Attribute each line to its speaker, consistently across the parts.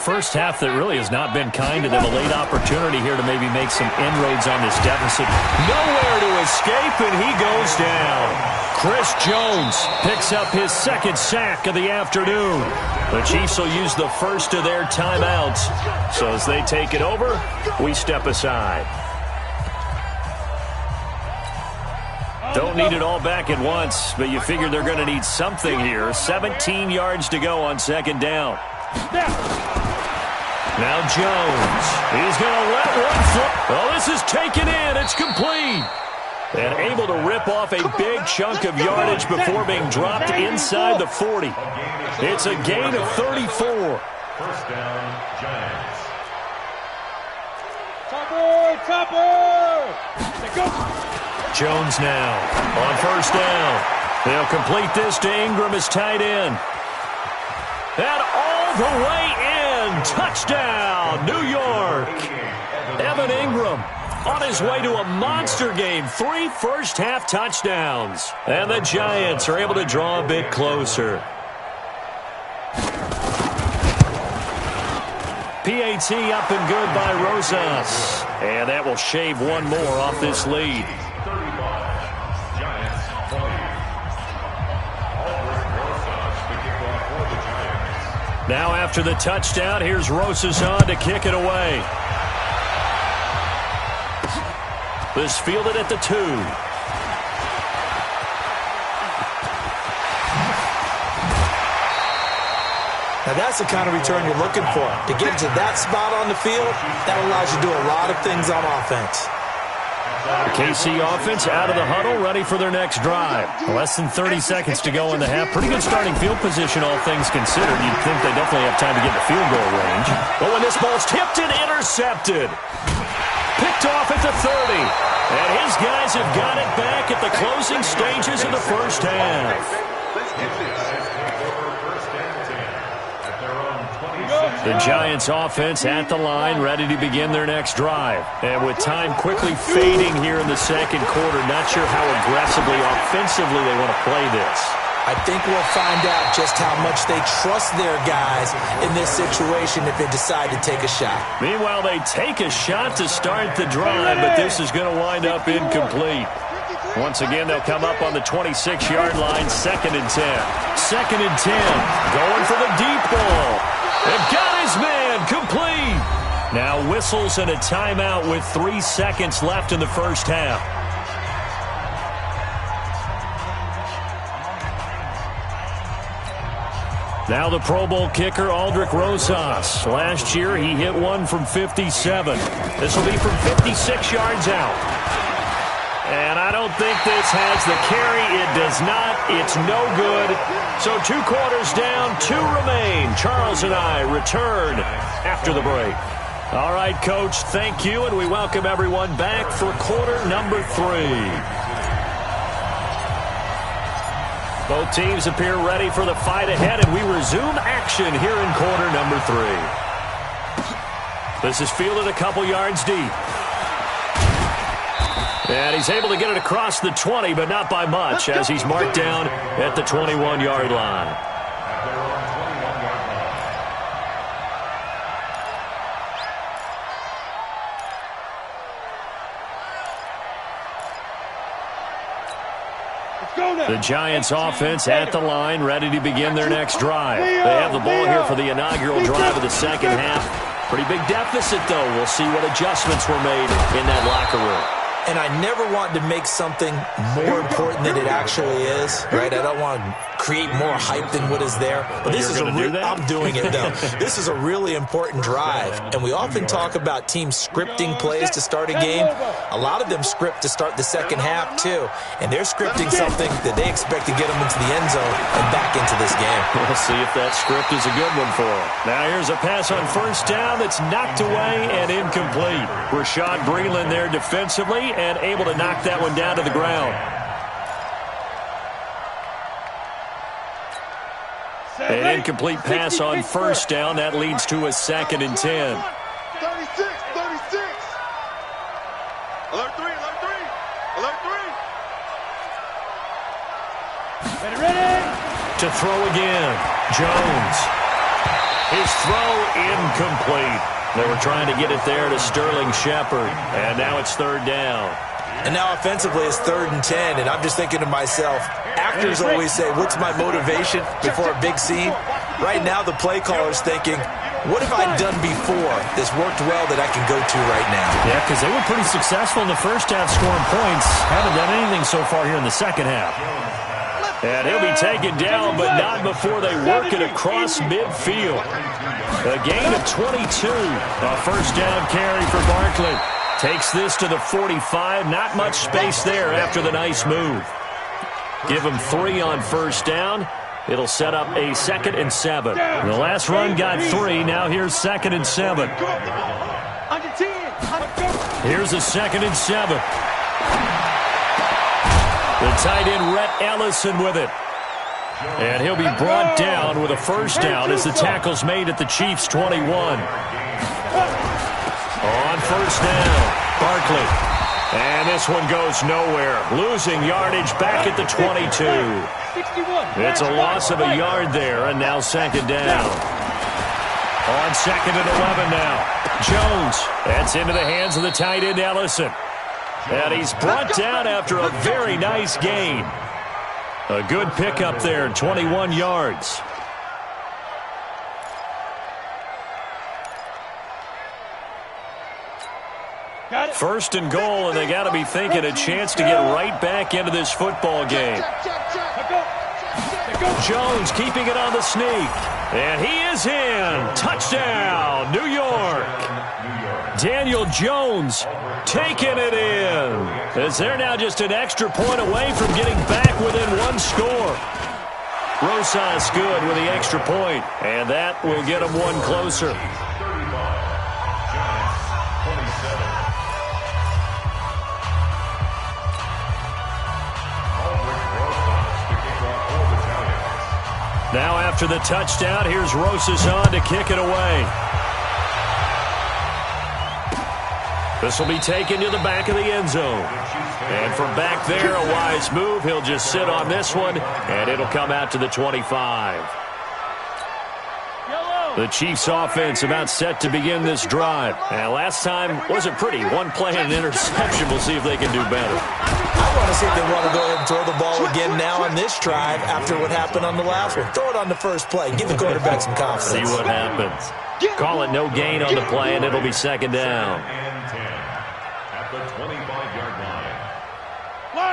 Speaker 1: First half that really has not been kind to them. A late opportunity here to maybe make some inroads on this deficit. Nowhere to escape, and he goes down. Chris Jones picks up his second sack of the afternoon. The Chiefs will use the first of their timeouts. So as they take it over, we step aside. Don't need it all back at once, but you figure they're going to need something here. 17 yards to go on second down. Now Jones. He's going to let one fly. Oh, this is taken in. It's complete. And able to rip off a big chunk of yardage before being dropped inside the 40. It's a gain of 34.
Speaker 2: First down, Giants. Topper!
Speaker 1: Jones now on first down. They'll complete this to Ingram as tight end. And all the way in. Touchdown, New York. Evan Ingram on his way to a monster game. 3 first-half touchdowns. And the Giants are able to draw a bit closer. PAT up and good by Rosas. And that will shave one more off this lead. Now after the touchdown, here's Rosas on to kick it away. This fielded at the 2.
Speaker 3: Now that's the kind of return you're looking for. To get to that spot on the field, that allows you to do a lot of things on offense.
Speaker 1: The KC offense out of the huddle, ready for their next drive. Less than 30 seconds to go in the half. Pretty good starting field position, all things considered. You'd think they definitely have time to get in the field goal range. But when this ball's tipped and intercepted. Picked off at the 30. And his guys have got it back at the closing stages of the first half. The Giants offense at the line, ready to begin their next drive. And with time quickly fading here in the second quarter, not sure how aggressively, offensively they want to play this.
Speaker 3: I think we'll find out just how much they trust their guys in this situation if they decide to take a shot.
Speaker 1: Meanwhile, they take a shot to start the drive, but this is going to wind up incomplete. Once again, they'll come up on the 26-yard line, 2nd and 10. 2nd and 10, going for the deep ball. They've got his man, complete. Now whistles and a timeout with 3 seconds left in the first half. Now the Pro Bowl kicker, Aldrick Rosas. Last year, he hit one from 57. This will be from 56 yards out. And I don't think this has the carry. It does not. It's no good. So 2 quarters down, 2 remain. Charles and I return after the break. All right, Coach, thank you, and we welcome everyone back for quarter number 3. Both teams appear ready for the fight ahead, and we resume action here in quarter number 3. This is fielded a couple yards deep. And he's able to get it across the 20, but not by much, as he's marked down at the 21-yard line. The Giants offense at the line, ready to begin their next drive. They have the ball here for the inaugural drive of the second half. Pretty big deficit, though. We'll see what adjustments were made in that locker room.
Speaker 3: And I never want to make something more important than it actually is, right? I don't want to create more hype than what is there. But this is I'm doing it, though. This is a really important drive. And we often talk about teams scripting plays to start a game. A lot of them script to start the second half, too. And they're scripting something that they expect to get them into the end zone and back into this game.
Speaker 1: We'll see if that script is a good one for them. Now here's a pass on first down that's knocked away and incomplete. Rashad Breeland there defensively and able to knock that one down to the ground. An incomplete pass on first down. That leads to a 2nd and 10.
Speaker 2: 36. Alert 3.
Speaker 1: Ready. To throw again. Jones. His throw incomplete. They were trying to get it there to Sterling Shepard, and now it's third down.
Speaker 3: And now offensively it's 3rd and 10, and I'm just thinking to myself, actors always say, what's my motivation before a big scene? Right now the play caller's thinking, what have I done before that's worked well that I can go to right now?
Speaker 1: Yeah, because they were pretty successful in the first half scoring points. Haven't done anything so far here in the second half. And he'll be taken down, but not before they work it across midfield. A gain of 22. A first down carry for Barkley. Takes this to the 45. Not much space there after the nice move. Give him 3 on first down. It'll set up a 2nd and 7. The last run got 3. Now here's 2nd and 7. Here's a 2nd and 7. The tight end, Rhett Ellison, with it. And he'll be brought down with a first down as the tackle's made at the Chiefs' 21. On first down, Barkley. And this one goes nowhere. Losing yardage back at the 22. It's a loss of a yard there, and now 2nd down. On 2nd and 11 now. Jones. That's into the hands of the tight end, Ellison. And he's brought down after a very nice gain. A good pickup there, 21 yards. First and goal, and they got to be thinking a chance to get right back into this football game. Jones keeping it on the sneak. And he is in. Touchdown, New York. Daniel Jones taking it in. As they're now just an extra point away from getting back within 1 score. Rosas good with the extra point, and that will get them 1 closer. Now after the touchdown, here's Rosas on to kick it away. This will be taken to the back of the end zone. And from back there, a wise move. He'll just sit on this one, and it'll come out to the 25. The Chiefs offense about set to begin this drive. And last time wasn't pretty. 1 play and an interception. We'll see if they can do better.
Speaker 3: I want to see if they want to go ahead and throw the ball again now on this drive after what happened on the last one. Throw it on the first play. Give the quarterback some confidence.
Speaker 1: See what happens. Call it no gain on the play, and it'll be 2nd down.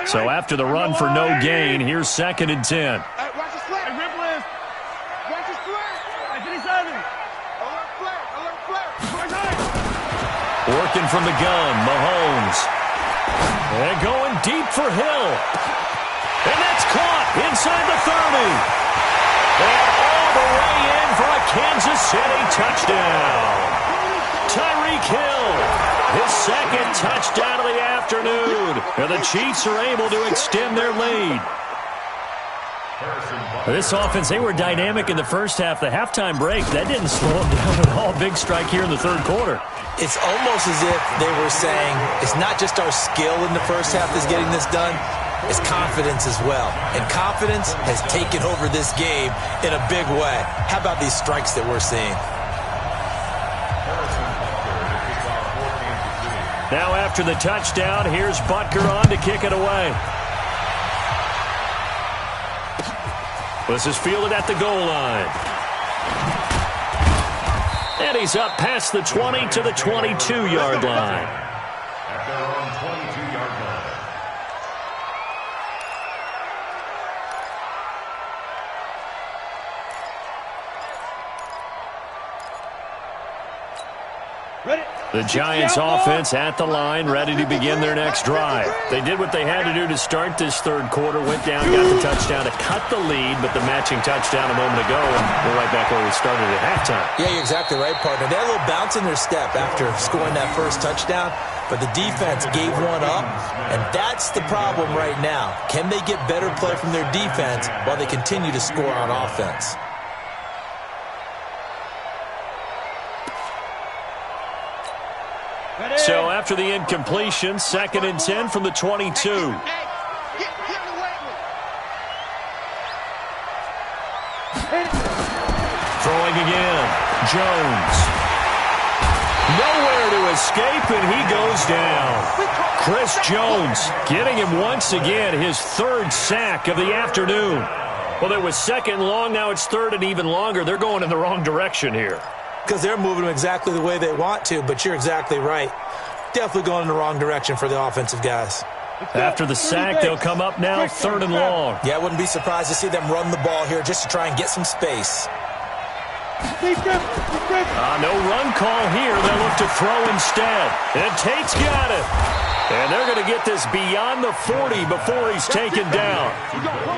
Speaker 1: So after the run for no gain, here's 2nd and 10. Working from the gun, Mahomes. And going deep for Hill. And that's caught inside the 30. And all the way in for a Kansas City touchdown. Tyreek Hill, his 2nd touchdown of the afternoon. And the Chiefs are able to extend their lead. This offense, they were dynamic in the first half. The halftime break, that didn't slow them down at all. Big strike here in the 3rd quarter.
Speaker 3: It's almost as if they were saying, it's not just our skill in the first half that's getting this done, it's confidence as well. And confidence has taken over this game in a big way. How about these strikes that we're seeing?
Speaker 1: Now after the touchdown, here's Butker on to kick it away. This is fielded at the goal line. And he's up past the 20 to the 22-yard line.
Speaker 2: At their own 22-yard line.
Speaker 1: The Giants offense at the line, ready to begin their next drive. They did what they had to do to start this 3rd quarter, went down, got the touchdown to cut the lead, but the matching touchdown a moment ago, and we're right back where we started at halftime.
Speaker 3: Yeah, you're exactly right, partner. They had a little bounce in their step after scoring that first touchdown, but the defense gave one up, and that's the problem right now. Can they get better play from their defense while they continue to score on offense?
Speaker 1: So after the incompletion, 2nd and 10 from the 22. Throwing again. Jones. Nowhere to escape, and he goes down. Chris Jones getting him once again his third sack of the afternoon. Well, it was second long. Now it's third and even longer. They're going in the wrong direction here.
Speaker 3: Because they're moving them exactly the way they want to, but you're exactly right. Definitely going in the wrong direction for the offensive guys.
Speaker 1: After the sack, they'll come up now third and long.
Speaker 3: Yeah, I wouldn't be surprised to see them run the ball here just to try and get some space.
Speaker 1: No run call here. They'll look to throw instead. And Tate's got it. And they're going to get this beyond the 40 before he's taken down.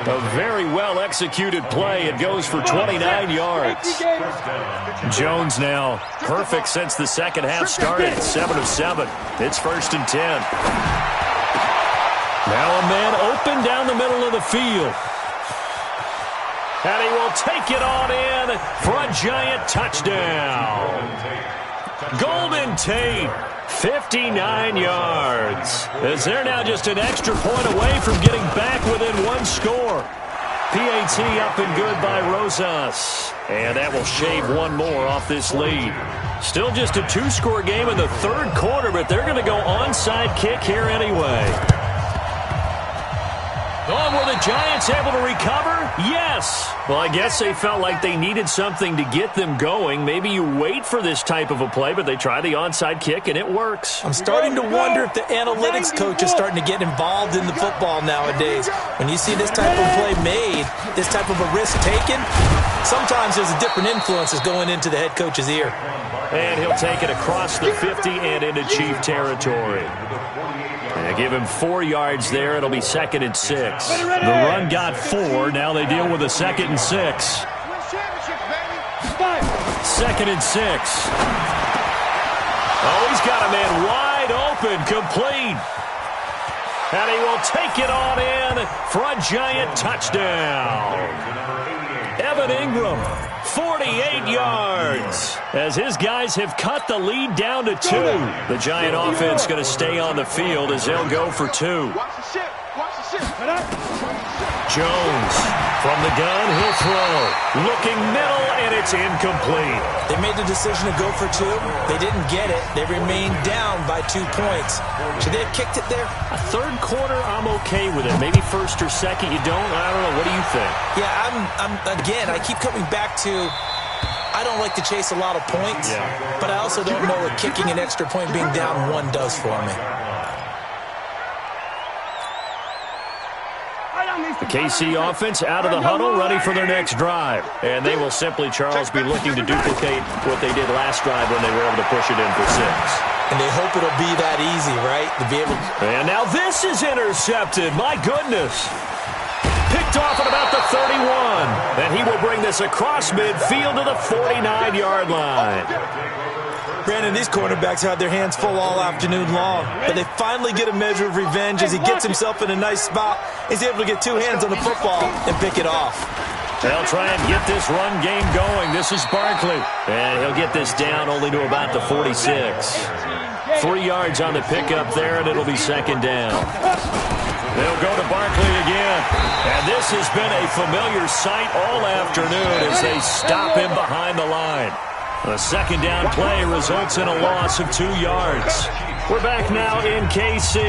Speaker 1: A very well-executed play. It goes for 29 yards. Jones now perfect since the second half started. 7 of 7. It's 1st and 10. Now a man open down the middle of the field. And he will take it on in for a giant touchdown. Golden Tate, 59 yards. As they're now just an extra point away from getting back within one score. PAT up and good by Rosas. And that will shave one more off this lead. Still just a two-score game in the third quarter, but they're going to go onside kick here anyway. Oh, were the Giants able to recover? Yes. Well, I guess they felt like they needed something to get them going. Maybe you wait for this type of a play, but they try the onside kick, and it works.
Speaker 3: I'm starting to wonder if the analytics coach is starting to get involved in the football nowadays. When you see this type of play made, this type of a risk taken, sometimes there's a different influences going into the head coach's ear.
Speaker 1: And he'll take it across the 50 and into Chief territory. And give him 4 yards there. It'll be 2nd and 6. The run got 4. Now they deal with a 2nd and 6. 2nd and 6. Oh, he's got a man wide open, complete. And he will take it on in for a giant touchdown. Evan Ingram, 48 yards, as his guys have cut the lead down to 2. The Giant offense going to stay on the field as they'll go for 2. Jones from the gun, he'll throw. Looking middle, and it's incomplete.
Speaker 3: They made the decision to go for 2. They didn't get it. They remained down by 2 points. Should they have kicked it there?
Speaker 1: A third quarter, I'm okay with it. Maybe first or second, you don't. I don't know. What do you think?
Speaker 3: Yeah, again, I keep coming back to I don't like to chase a lot of points, but I also don't know what kicking an extra point being down 1 does for me.
Speaker 1: The KC offense out of the huddle, ready for their next drive. And they will simply, Charles, be looking to duplicate what they did last drive when they were able to push it in for 6.
Speaker 3: And they hope it'll be that easy, right? To be able to...
Speaker 1: And now this is intercepted. My goodness. Picked off at about the 31. And he will bring this across midfield to the 49-yard line.
Speaker 3: Brandon, these cornerbacks had their hands full all afternoon long, but they finally get a measure of revenge as he gets himself in a nice spot. He's able to get 2 hands on the football and pick it off.
Speaker 1: They'll try and get this run game going. This is Barkley. And he'll get this down only to about the 46. 3 yards on the pickup there, and it'll be 2nd down. They'll go to Barkley again. And this has been a familiar sight all afternoon as they stop him behind the line. The 2nd down play results in a loss of 2 yards. We're back now in KC.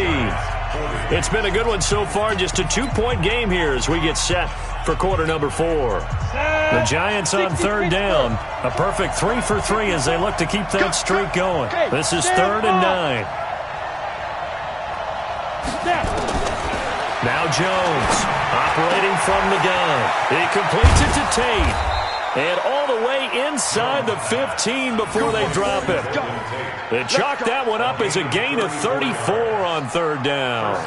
Speaker 1: It's been a good one so far, just a 2-point game here as we get set for quarter number 4. The Giants on 3rd down. A perfect 3 for 3 as they look to keep that streak going. This is 3rd and 9. Now Jones operating from the gun. He completes it to Tate. And all the way inside the 15 before they drop it. They chalk that one up as a gain of 34 on 3rd down.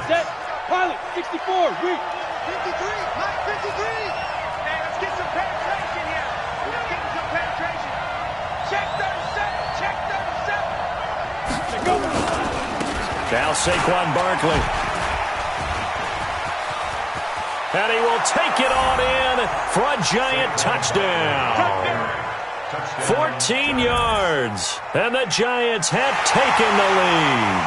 Speaker 4: Set. Pilot, 64. 53. 53. Hey, let's get some penetration here. Let's get some penetration. Check 37. Check 37. Go.
Speaker 1: Now Saquon Barkley. And he will take it on in for a giant touchdown. 14 yards. And the Giants have taken the lead.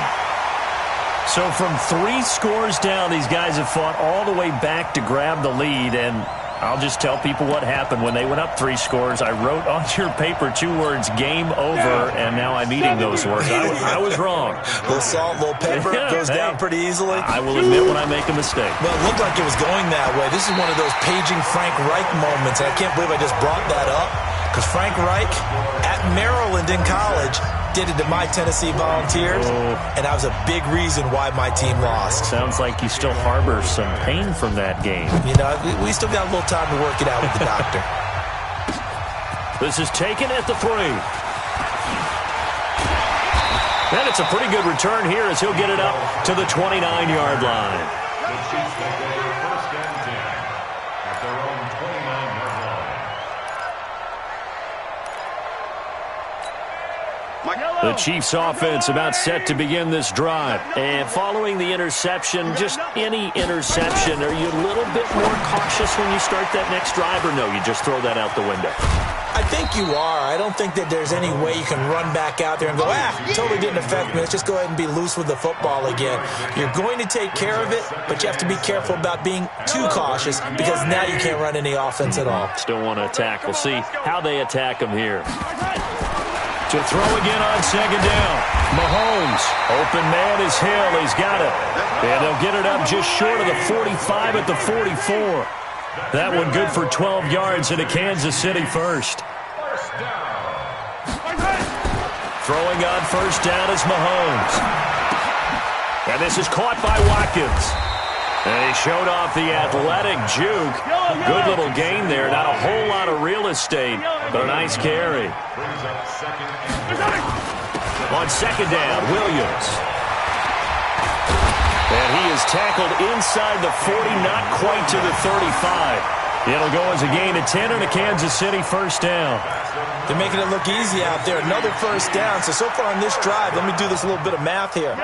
Speaker 1: So from 3 scores down, these guys have fought all the way back to grab the lead. And I'll just tell people what happened when they went up 3 scores. I wrote on your paper 2 words, game over, and now I'm eating those words. I was wrong.
Speaker 3: A little salt, a little pepper, goes down pretty easily.
Speaker 1: I will admit when I make a mistake.
Speaker 3: Well, it looked like it was going that way. This is one of those paging Frank Reich moments, and I can't believe I just brought that up, because Frank Reich at Maryland in college did it to my Tennessee Volunteers, and that was a big reason why my team lost.
Speaker 1: Sounds like you still harbor some pain from that game.
Speaker 3: You know, we still got a little time to work it out with the doctor.
Speaker 1: This is taken at the 3. And it's a pretty good return here as he'll get it up to the 29-yard line.
Speaker 2: The Chiefs take over first and 10 at their own 29-yard line.
Speaker 1: The Chiefs offense about set to begin this drive. And following the interception, just any interception, are you a little bit more cautious when you start that next drive, or no, you just throw that out the window?
Speaker 3: I think you are. I don't think that there's any way you can run back out there and go, totally didn't affect me. Let's just go ahead and be loose with the football again. You're going to take care of it, but you have to be careful about being too cautious because now you can't run any offense at all.
Speaker 1: Still want to attack. We'll see how they attack him here. To throw again on second down. Mahomes, open man is Hill. He's got it. And they'll get it up just short of the 45 at the 44. That one good for 12 yards into Kansas City first. Throwing on first down is Mahomes. And this is caught by Watkins. And he showed off the athletic juke. Good little gain there. Not a whole lot of real estate, but a nice carry. On second down, Williams. And he is tackled inside the 40, not quite to the 35. It'll go as a gain of 10 and a Kansas City first down.
Speaker 3: They're making it look easy out there. Another first down. So far on this drive, let me do this little bit of math here.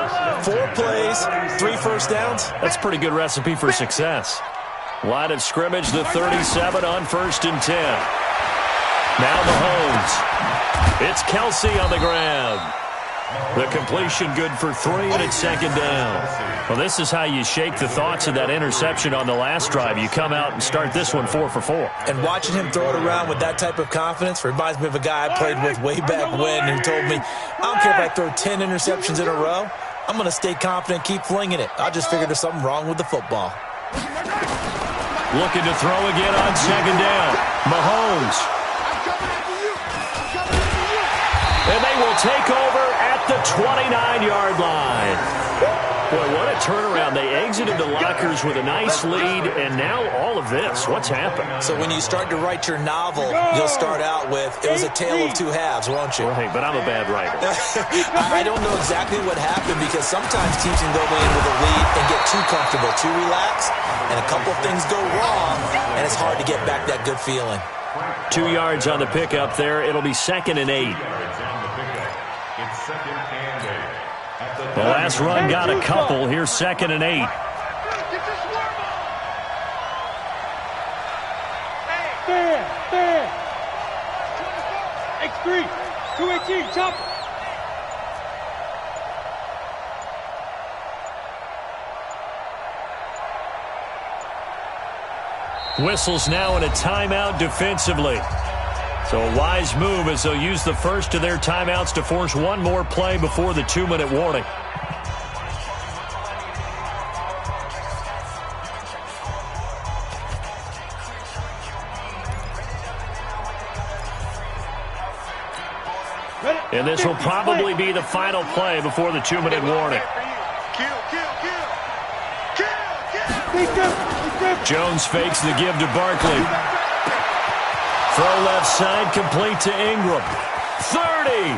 Speaker 3: 4 plays, 3 first downs.
Speaker 1: That's a pretty good recipe for success. Line of scrimmage, the 37 on first and 10. Now Mahomes. It's Kelsey on the ground. The completion good for 3, and it's second down. Well, this is how you shake the thoughts of that interception on the last drive. You come out and start this one 4 for 4.
Speaker 3: And watching him throw it around with that type of confidence reminds me of a guy I played with way back when who told me, I don't care if I throw 10 interceptions in a row. I'm going to stay confident, keep flinging it. I just figured there's something wrong with the football.
Speaker 1: Looking to throw again on second down. Mahomes. And they will take over at the 29-yard line. Boy, what a turnaround. They exited the lockers with a nice lead, and now all of this. What's happened?
Speaker 3: So when you start to write your novel, you'll start out with, it was a tale of 2 halves, won't you?
Speaker 1: Right, but I'm a bad writer.
Speaker 3: I don't know exactly what happened because sometimes teams can go in with a lead and get too comfortable, too relaxed, and a couple things go wrong, and it's hard to get back that good feeling.
Speaker 1: 2 yards on the pickup there. It'll be second and 8. The last run got a couple. Here's second and 8.
Speaker 4: X3, 218, chopper.
Speaker 1: Whistles now in a timeout defensively. So a wise move as they'll use the first of their timeouts to force one more play before the 2-minute warning. And this will probably be the final play before the 2-minute warning. Jones fakes the give to Barkley. Throw left side, complete to Ingram. 30,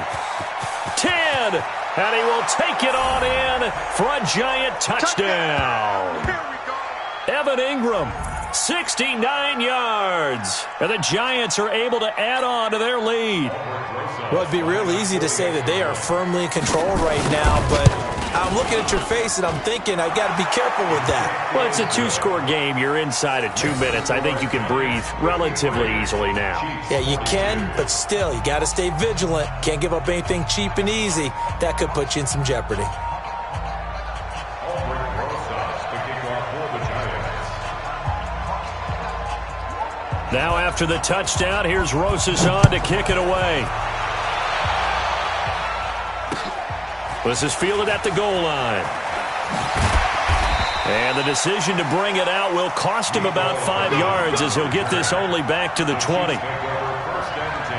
Speaker 1: 10, and he will take it on in for a giant touchdown. Evan Ingram, 69 yards. And the Giants are able to add on to their lead.
Speaker 3: Well, it'd be real easy to say that they are firmly in control right now, but I'm looking at your face and I'm thinking I got to be careful with that.
Speaker 1: Well, it's a 2-score game. You're inside at 2 minutes. I think you can breathe relatively easily now.
Speaker 3: Yeah, you can, but still, you got to stay vigilant. Can't give up anything cheap and easy. That could put you in some jeopardy.
Speaker 1: Now after the touchdown, here's Rosas on to kick it away. This is fielded at the goal line. And the decision to bring it out will cost him about 5 yards as he'll get this only back to the 20.
Speaker 2: First and 10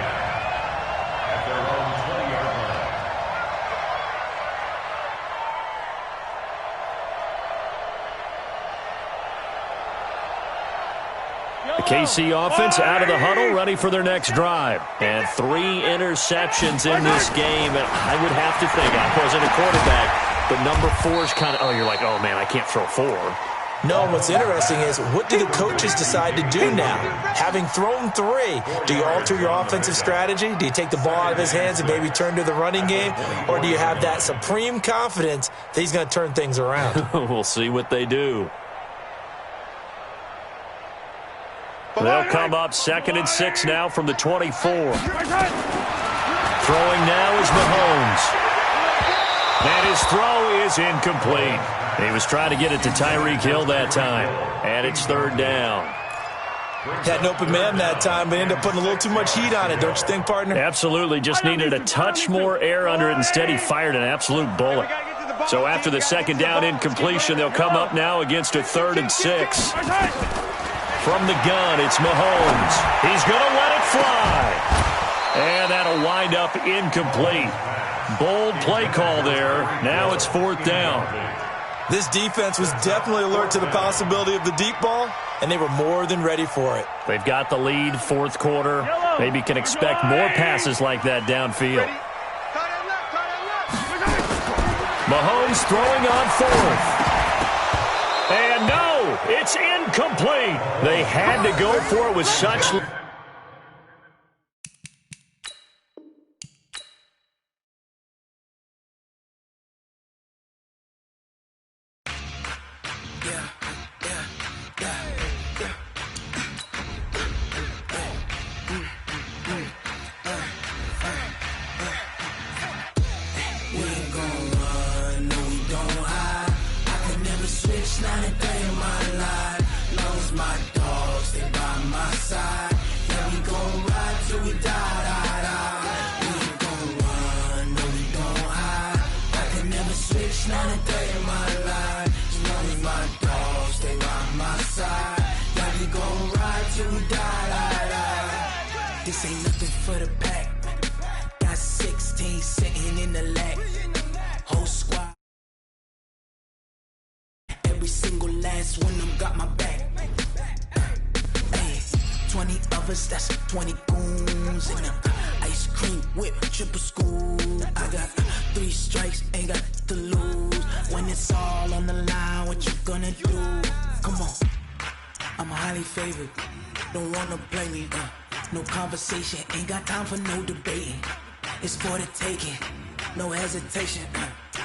Speaker 2: at their own 20-yard line.
Speaker 1: The KC offense out of the huddle, ready for their next drive. And 3 interceptions in this game. And I would have to think, I wasn't a quarterback, but number 4 is kind of, you're like, oh, man, I can't throw 4.
Speaker 3: No, what's interesting is, what do the coaches decide to do now? Having thrown 3, do you alter your offensive strategy? Do you take the ball out of his hands and maybe turn to the running game? Or do you have that supreme confidence that he's going to turn things around?
Speaker 1: We'll see what they do. They'll come up 2nd and 6 now from the 24. Throwing now is Mahomes. And his throw is incomplete. He was trying to get it to Tyreek Hill that time. And it's 3rd down.
Speaker 3: Had an open man that time, but ended up putting a little too much heat on it, don't you think, partner?
Speaker 1: Absolutely. Just needed a touch more air under it. Instead, he fired an absolute bullet. So after the 2nd down incompletion, they'll come up now against a 3rd and 6. From the gun, it's Mahomes. He's going to let it fly. And that'll wind up incomplete. Bold play call there. Now it's 4th down.
Speaker 3: This defense was definitely alert to the possibility of the deep ball, and they were more than ready for it.
Speaker 1: They've got the lead, 4th quarter. Maybe can expect more passes like that downfield. Mahomes throwing on 4th. And no, it's incomplete. They had to go for it with such...
Speaker 5: This ain't nothing for the pack. Got 16 sitting in the lag. Whole squad. Every single last one of them got my back. Hey, 20 of us, that's 20 goons in them. Ice cream whip, triple school. I got 3 strikes, ain't got to lose. When it's all on the line, what you gonna do? Come on, I'm highly favored. Don't wanna play me, no conversation, ain't got time for no debating. It's for the taking, no hesitation.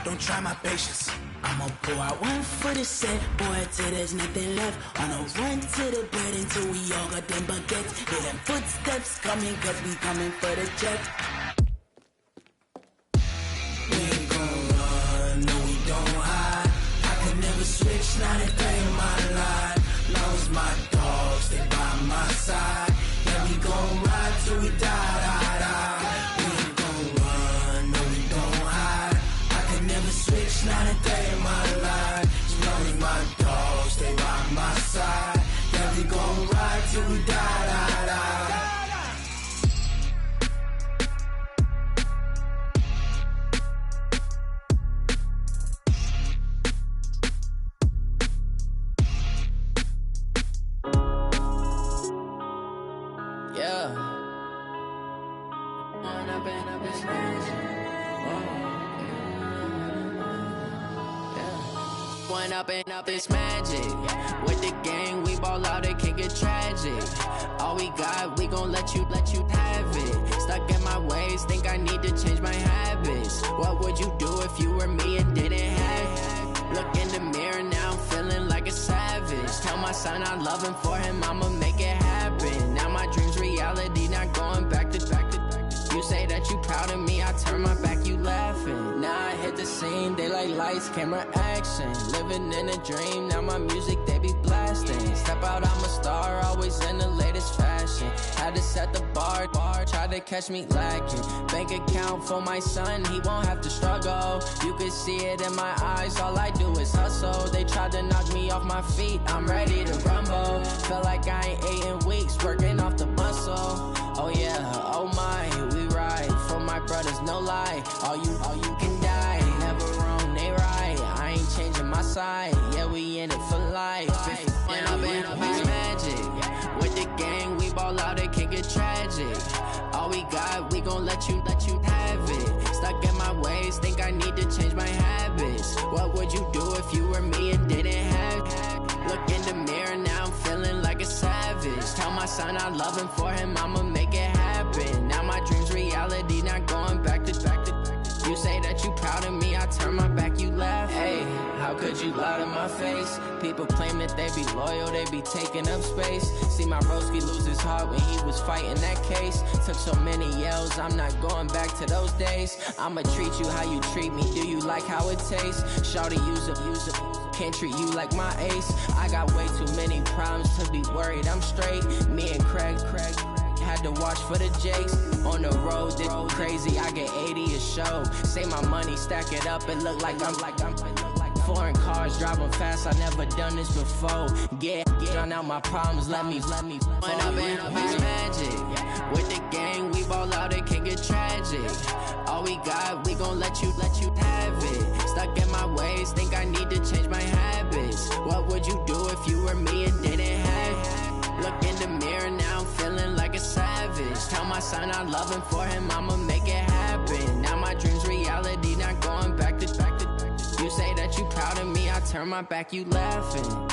Speaker 5: Don't try my patience. I'ma pour out one for the set, boy, till there's nothing left. On a run to the bread until we all got them baguettes. Hear them footsteps coming, cause we coming for the jet. We ain't gon' run, no we don't hide. I could never switch, not a day in my life. Long as my dogs stay by my side. Yeah, we gon' ride till we die. We ain't gon' run, no we don't hide. I could never switch, not a day in my life. As long as my dogs stay by my side. Yeah, we gon' ride till we die. Up it's magic. With the gang, we ball out, it can get tragic. All we got, we gon' let you have it. Stuck in my ways, think I need to change my habits. What would you do if you were me and didn't have it? Look in the mirror, now I'm feeling like a savage. Tell my son I love him, for him I'ma make it happen. Now my dream's reality, not going back to. You say that you proud of me, I turn my back, you laughing. Now I hit the scene
Speaker 6: scene. They like lights, camera, action. Living in a dream, now my music they be blasting. Step out, I'm a star, always in the latest fashion. Had to set the bar, try to catch me lacking. Bank account for my son, he won't have to struggle. You can see it in my eyes, all I do is hustle. They tried to knock me off my feet, I'm ready to rumble. Feel like I ain't ate in weeks, working off the muscle. Oh yeah, oh my, we ride for my brothers, no lie. All you can die, never wrong, they right. I ain't changing my side, yeah, we in it for life. When I've been magic, with the gang, we ball out, it can get tragic. All we got, we gon' let you have it. Stuck in my ways, think I need to change my habits. What would you do if you were me and didn't have it? Look in the mirror, now I'm feeling like a savage. Tell my son I love him, for him I'ma make it happen. Now my dream's reality, not going back to. You say that you proud of me, I turn my back, you laugh. Hey, how could you lie to my face? People claim that they be loyal, they be taking up space. See my broski lose his heart when he was fighting that case. Took so many yells, I'm not going back to those days. I'ma treat you how you treat me, do you like how it tastes? Shawty, use it, can't treat you like my ace. I got way too many problems to be worried, I'm straight. Me and Craig had to watch for the Jakes. On the road, this crazy, I get 80 a show. Say my money, stack it up, it look like I'm foreign cars, driving fast, I never done this before. Drown out my problems, let me When I've been magic, with the gang, we ball out, it can get tragic. All we got, we gon' let you have it. Stuck in my ways, think I need to change my habits. What would you do if you were me and didn't have it? Look in the mirror, now I'm feeling like a savage. Tell my son I love him, for him I'ma make it happen. Now my dream's reality, not going back to. You say that you proud of me, I turn my back, you laughing.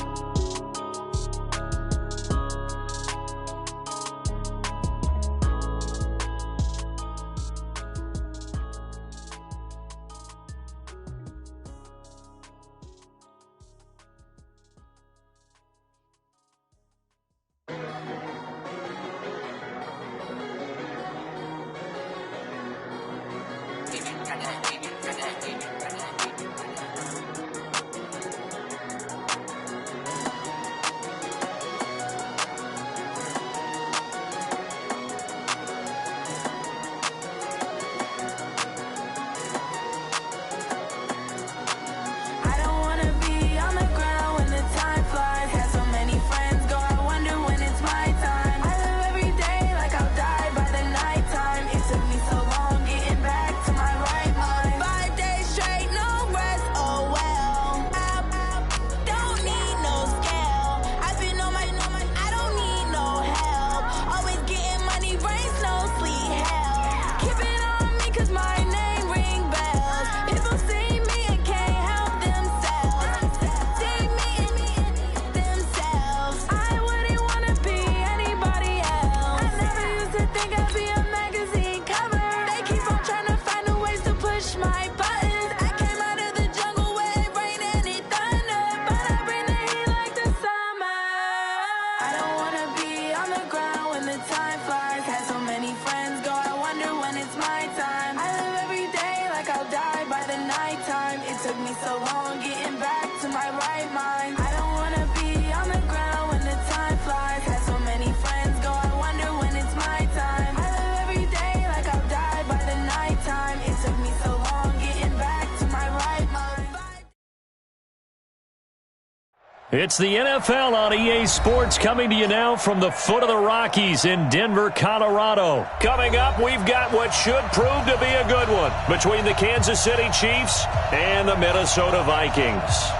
Speaker 1: It's the NFL on EA Sports, coming to you now from the foot of the Rockies in Denver, Colorado. Coming up, we've got what should prove to be a good one between the Kansas City Chiefs and the Minnesota Vikings.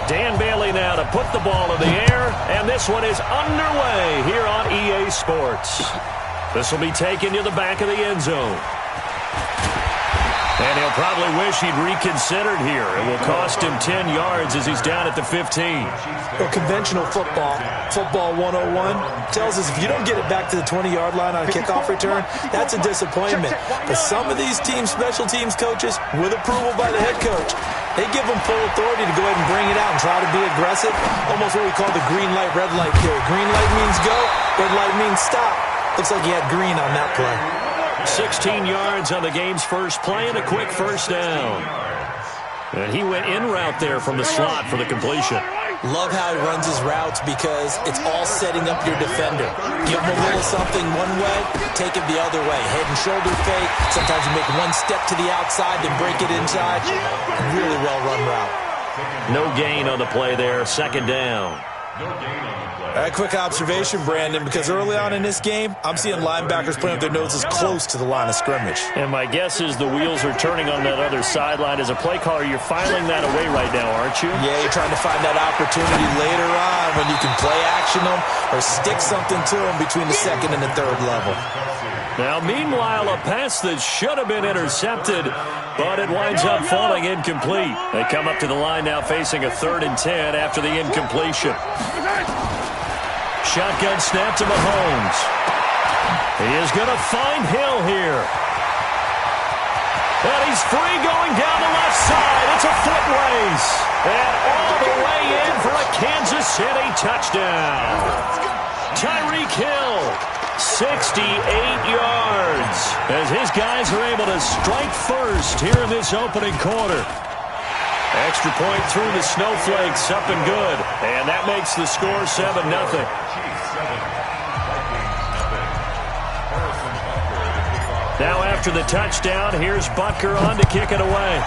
Speaker 1: Dan Bailey now to put the ball in the air, and this one is underway here on EA Sports. This will be taken to the back of the end zone. And he'll probably wish he'd reconsidered here. It will cost him 10 yards as he's down at the 15.
Speaker 3: Well, conventional football 101, tells us if you don't get it back to the 20-yard line on a kickoff return, that's a disappointment. But some of these special teams coaches, with approval by the head coach, they give them full authority to go ahead and bring it out and try to be aggressive, almost what we call the green light, red light theory. Green light means go, red light means stop. Looks like he had green on that play.
Speaker 1: 16 yards on the game's first play and a quick first down. And he went in route there from the slot for the completion.
Speaker 3: Love how he runs his routes because it's all setting up your defender. Give him a little something one way, take it the other way. Head and shoulder fake. Sometimes you make one step to the outside, then break it inside. Really well-run route.
Speaker 1: No gain on the play there. Second down.
Speaker 2: No gain on the play.
Speaker 3: A quick observation, Brandon, because early on in this game, I'm seeing linebackers putting up their noses close to the line of scrimmage.
Speaker 1: And my guess is the wheels are turning on that other sideline. As a play caller, you're filing that away right now, aren't you?
Speaker 3: Yeah, you're trying to find that opportunity later on when you can play action them or stick something to them between the second and the third level.
Speaker 1: Now, meanwhile, a pass that should have been intercepted, but it winds up falling incomplete. They come up to the line now facing a 3rd and 10 after the incompletion. Shotgun snap to Mahomes. He is going to find Hill here. And he's free going down the left side. It's a foot race. And all the way in for a Kansas City touchdown. Tyreek Hill, 68 yards, as his guys are able to strike first here in this opening quarter. Extra point through the snowflakes, up and good. And that makes the score 7-0. Now after the touchdown, here's Butker on to kick it away.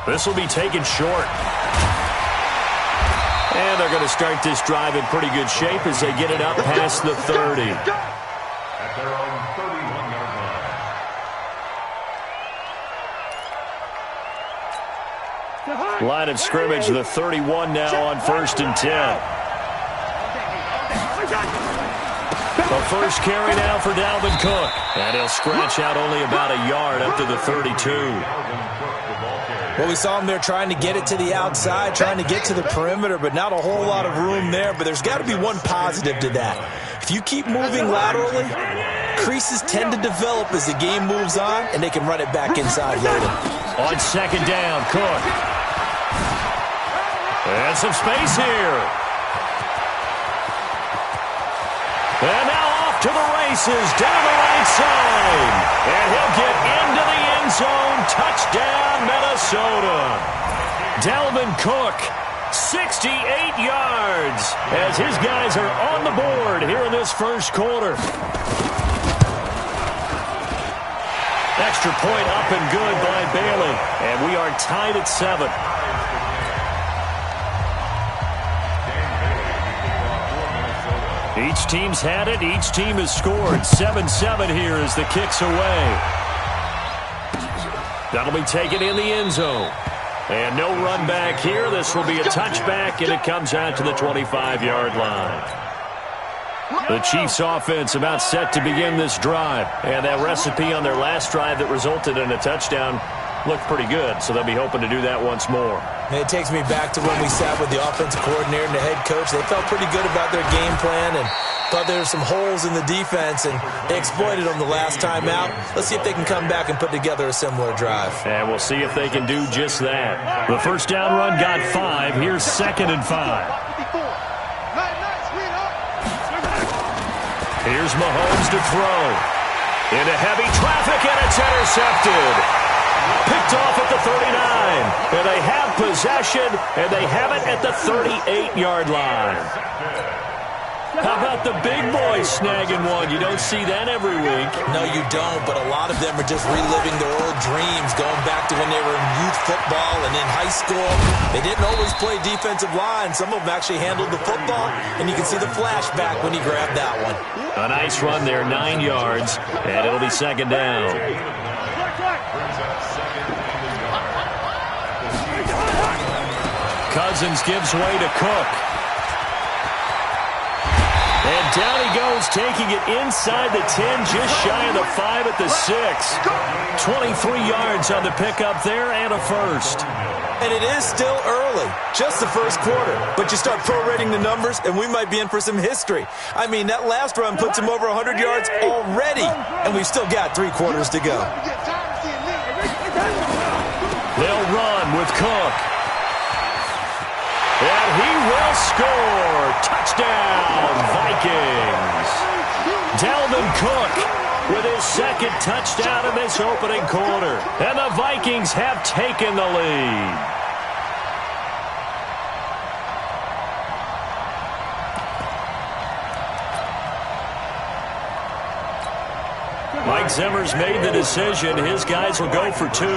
Speaker 1: This will be taken short. And they're going to start this drive in pretty good shape as they get it up past the 30.
Speaker 2: At their own 31-yard line.
Speaker 1: Line of scrimmage, the 31 now on 1st and 10. The first carry now for Dalvin Cook. And he'll scratch out only about a yard up to the 32.
Speaker 3: Well, we saw him there trying to get it to the outside, trying to get to the perimeter, but not a whole lot of room there. But there's got to be one positive to that. If you keep moving laterally, creases tend to develop as the game moves on, and they can run it back inside later.
Speaker 1: On 2nd down, Cook. And some space here. And now off to the races, down the right side. And he'll get into the end zone. Touchdown, Minnesota. Dalvin Cook, 68 yards, as his guys are on the board here in this first quarter. Extra point up and good by Bailey. And we are tied at 7. Each team's had it. Each team has scored. 7-7 here as the kick's away. That'll be taken in the end zone. And no run back here. This will be a touchback, and it comes out to the 25-yard line. The Chiefs offense about set to begin this drive. And that recipe on their last drive that resulted in a touchdown looked pretty good, so they'll be hoping to do that once more.
Speaker 3: And it takes me back to when we sat with the offensive coordinator and the head coach. They felt pretty good about their game plan and thought there were some holes in the defense, and they exploited them the last time out. Let's see if they can come back and put together a similar drive.
Speaker 1: And we'll see if they can do just that. The first down run got 5. Here's 2nd and 5. Here's Mahomes to throw. Into heavy traffic, and it's intercepted. Picked off at the 39. And they have possession, and they have it at the 38-yard line. How about the big boys snagging one? You don't see that every week.
Speaker 3: No, you don't, but a lot of them are just reliving their old dreams, going back to when they were in youth football and in high school. They didn't always play defensive line. Some of them actually handled the football, and you can see the flashback when he grabbed that one.
Speaker 1: A nice run there, 9 yards, and it'll be 2nd down. Cousins gives way to Cook. And down he goes, taking it inside the 10, just shy of the 5 at the 6. 23 yards on the pickup there and a first.
Speaker 3: And it is still early, just the first quarter. But you start prorating the numbers, and we might be in for some history. I mean, that last run puts him over 100 yards already, and we've still got 3 quarters to go.
Speaker 1: They'll run with Cook. And he will score. Touchdown, Vikings. Dalvin Cook with his second touchdown in this opening quarter. And the Vikings have taken the lead. Mike Zimmer's made the decision. His guys will go for 2.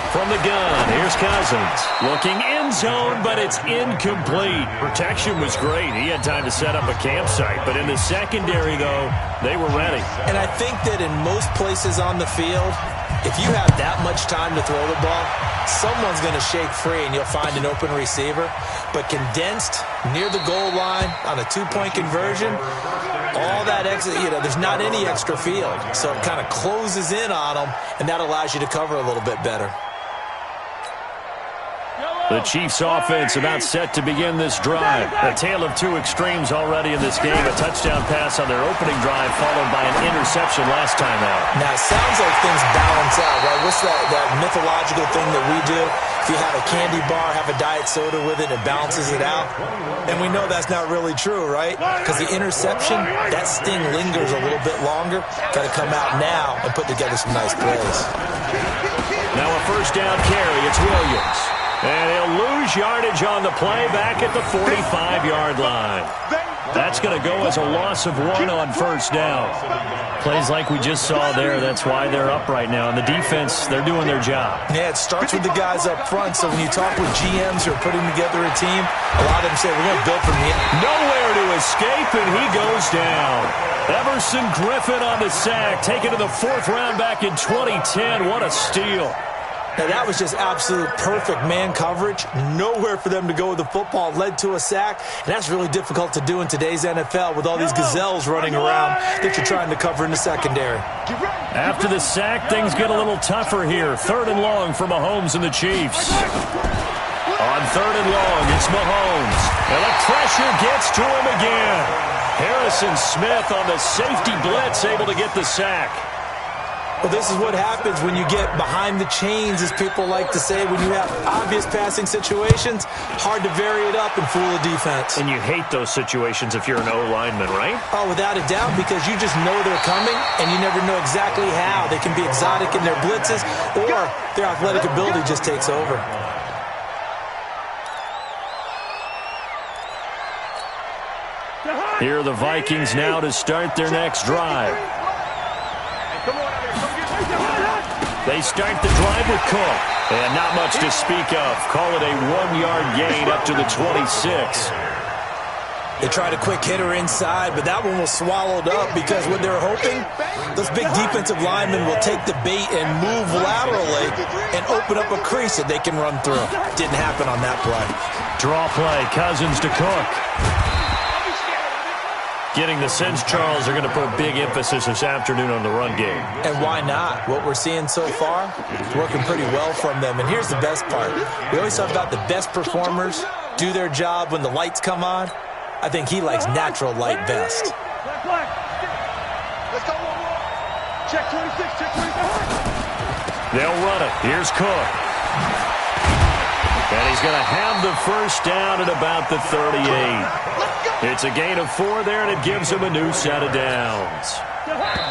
Speaker 1: From the gun, here's Cousins. Looking end zone, but it's incomplete. Protection was great. He had time to set up a campsite. But in the secondary, though, they were ready.
Speaker 3: And I think that in most places on the field, if you have that much time to throw the ball, someone's going to shake free and you'll find an open receiver. But condensed near the goal line on a 2-point conversion, all that extra, there's not any extra field. So it kind of closes in on them, and that allows you to cover a little bit better.
Speaker 1: The Chiefs offense about set to begin this drive. A tale of 2 extremes already in this game. A touchdown pass on their opening drive followed by an interception last time out.
Speaker 3: Now, it sounds like things balance out, right? What's that mythological thing that we do? If you have a candy bar, have a diet soda with it, it balances it out. And we know that's not really true, right? Because the interception, that sting lingers a little bit longer. Got to come out now and put together some nice plays.
Speaker 1: Now a first down carry. It's Williams. And he'll lose yardage on the play back at the 45-yard line. That's going to go as a loss of 1 on first down. Plays like we just saw there, that's why they're up right now. And the defense, they're doing their job.
Speaker 3: Yeah, it starts with the guys up front. So when you talk with GMs who are putting together a team, a lot of them say, we're going to build from the end.
Speaker 1: Nowhere to escape, and he goes down. Everson Griffin on the sack, taken to the 4th round back in 2010. What a steal.
Speaker 3: Now, that was just absolute perfect man coverage. Nowhere for them to go with the football. Led to a sack. And that's really difficult to do in today's NFL with all these gazelles running around that you're trying to cover in the secondary.
Speaker 1: After the sack, things get a little tougher here. 3rd and long for Mahomes and the Chiefs. On 3rd and long, it's Mahomes. And the pressure gets to him again. Harrison Smith on the safety blitz, able to get the sack.
Speaker 3: Well, this is what happens when you get behind the chains, as people like to say. When you have obvious passing situations, hard to vary it up and fool a defense.
Speaker 1: And you hate those situations if you're an O-lineman, right?
Speaker 3: Oh, without a doubt, because you just know they're coming, and you never know exactly how. They can be exotic in their blitzes, or their athletic ability just takes over.
Speaker 1: Here are the Vikings now to start their next drive. They start the drive with Cook. And not much to speak of. Call it a 1-yard gain up to the 26.
Speaker 3: They tried a quick hitter inside, but that one was swallowed up because what they're hoping, those big defensive linemen will take the bait and move laterally and open up a crease that they can run through. Didn't happen on that play.
Speaker 1: Draw play, Cousins to Cook. Getting the sense, Charles, are going to put a big emphasis this afternoon on the run game.
Speaker 3: And why not? What we're seeing so far is working pretty well from them. And here's the best part. We always talk about the best performers do their job when the lights come on. I think he likes natural light best.
Speaker 4: Let's go. Check 26, check 26.
Speaker 1: They'll run it. Here's Cook. And he's going to have the first down at about the 38. It's a gain of 4 there, and it gives him a new set of downs.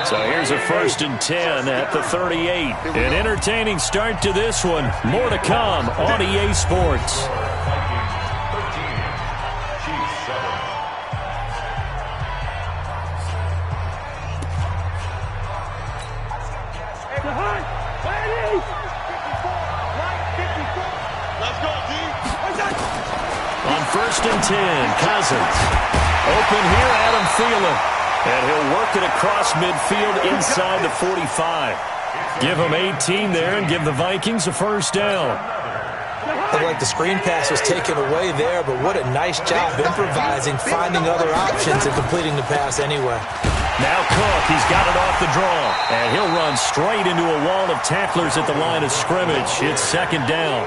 Speaker 1: So here's a 1st and 10 at the 38. An entertaining start to this one. More to come on EA Sports. On 1st and 10, Cousins. Open here, Adam Thielen. And he'll work it across midfield inside the 45. Give him 18 there and give the Vikings a first down.
Speaker 3: Looked like the screen pass was taken away there, but what a nice job improvising, finding other options, and completing the pass anyway.
Speaker 1: Now Cook, he's got it off the draw, and he'll run straight into a wall of tacklers at the line of scrimmage. It's second down.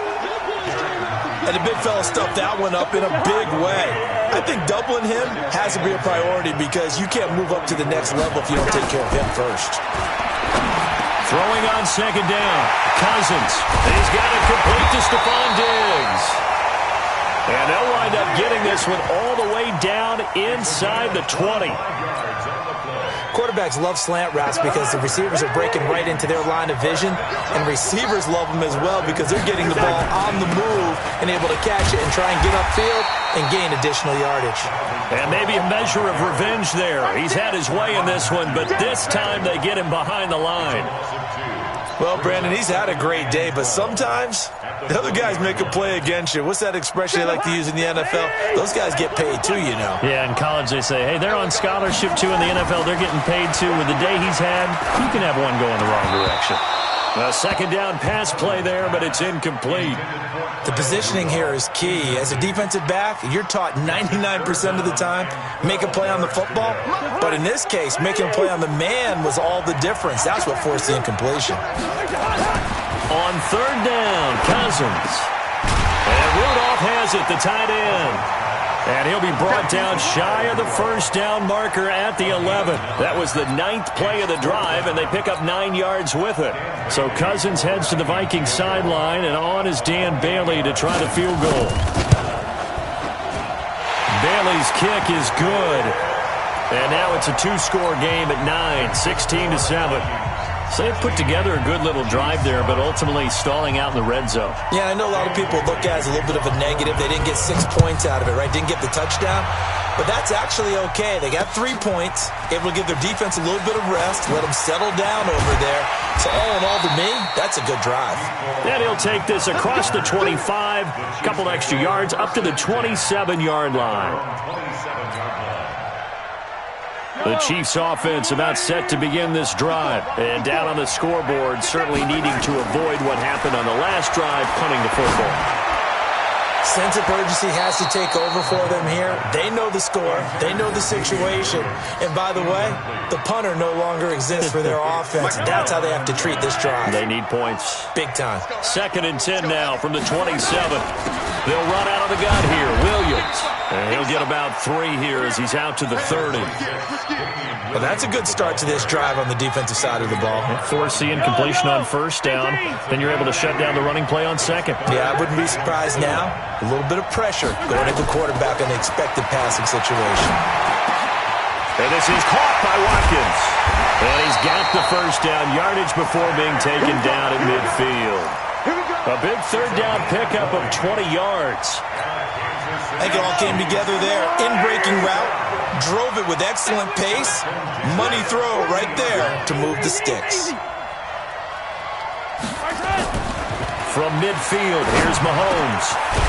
Speaker 3: And the big fella stuffed that one up in a big way. I think doubling him has to be a priority because you can't move up to the next level if you don't take care of him first.
Speaker 1: Throwing on second down, Cousins. He's got it complete to Stephon Diggs. And they'll wind up getting this one all the way down inside the 20.
Speaker 3: Quarterbacks love slant routes because the receivers are breaking right into their line of vision, and receivers love them as well because they're getting the ball on the move and able to catch it and try and get upfield and gain additional yardage.
Speaker 1: And maybe a measure of revenge there. He's had his way in this one, but this time they get him behind the line.
Speaker 3: Well, Brandon, he's had a great day, but sometimes the other guys make a play against you. What's that expression they like to use in the NFL? Those guys get paid too, you know.
Speaker 1: Yeah, in college they say, hey, they're on scholarship too. In the NFL, they're getting paid too. With the day he's had, you can have one go in the wrong direction. A second down pass play there, but it's incomplete.
Speaker 3: The positioning here is key. As a defensive back, you're taught 99% of the time, make a play on the football. But in this case, making a play on the man was all the difference. That's what forced the incompletion.
Speaker 1: On third down, Cousins. And Rudolph has it, the tight end. And he'll be brought down shy of the first down marker at the 11. That was the 9th play of the drive, and they pick up 9 yards with it. So Cousins heads to the Vikings sideline, and on is Dan Bailey to try the field goal. Bailey's kick is good. And now it's a 2-score game at 9, 16-7. So they put together a good little drive there, but ultimately stalling out in the red zone.
Speaker 3: Yeah, I know a lot of people look at it as a little bit of a negative. They didn't get 6 points out of it, right? Didn't get the touchdown. But that's actually okay. They got 3 points, able to give their defense a little bit of rest, let them settle down over there. So all in all, to me, that's a good drive.
Speaker 1: And he'll take this across the 25, a couple extra yards, up to the 27-yard line. The Chiefs offense about set to begin this drive. And down on the scoreboard, certainly needing to avoid what happened on the last drive, punting the football.
Speaker 3: Sense of urgency has to take over for them here. They know the score. They know the situation. And by the way, the punter no longer exists for their offense. That's how they have to treat this drive.
Speaker 1: They need points.
Speaker 3: Big time.
Speaker 1: 2nd and 10 now from the 27. They'll run out of the gun here. Williams. And he'll get about 3 here as he's out to the 30.
Speaker 3: Well, that's a good start to this drive on the defensive side of the ball.
Speaker 1: Force the incompletion on first down. Then you're able to shut down the running play on second.
Speaker 3: Yeah, I wouldn't be surprised now. A little bit of pressure going into the quarterback in the expected passing situation.
Speaker 1: And this is caught by Watkins. And he's got the first down yardage before being taken down at midfield. A big third down pickup of 20 yards.
Speaker 3: I think it all came together there. In-breaking route. Drove it with excellent pace. Money throw right there to move the sticks.
Speaker 1: From midfield, here's Mahomes.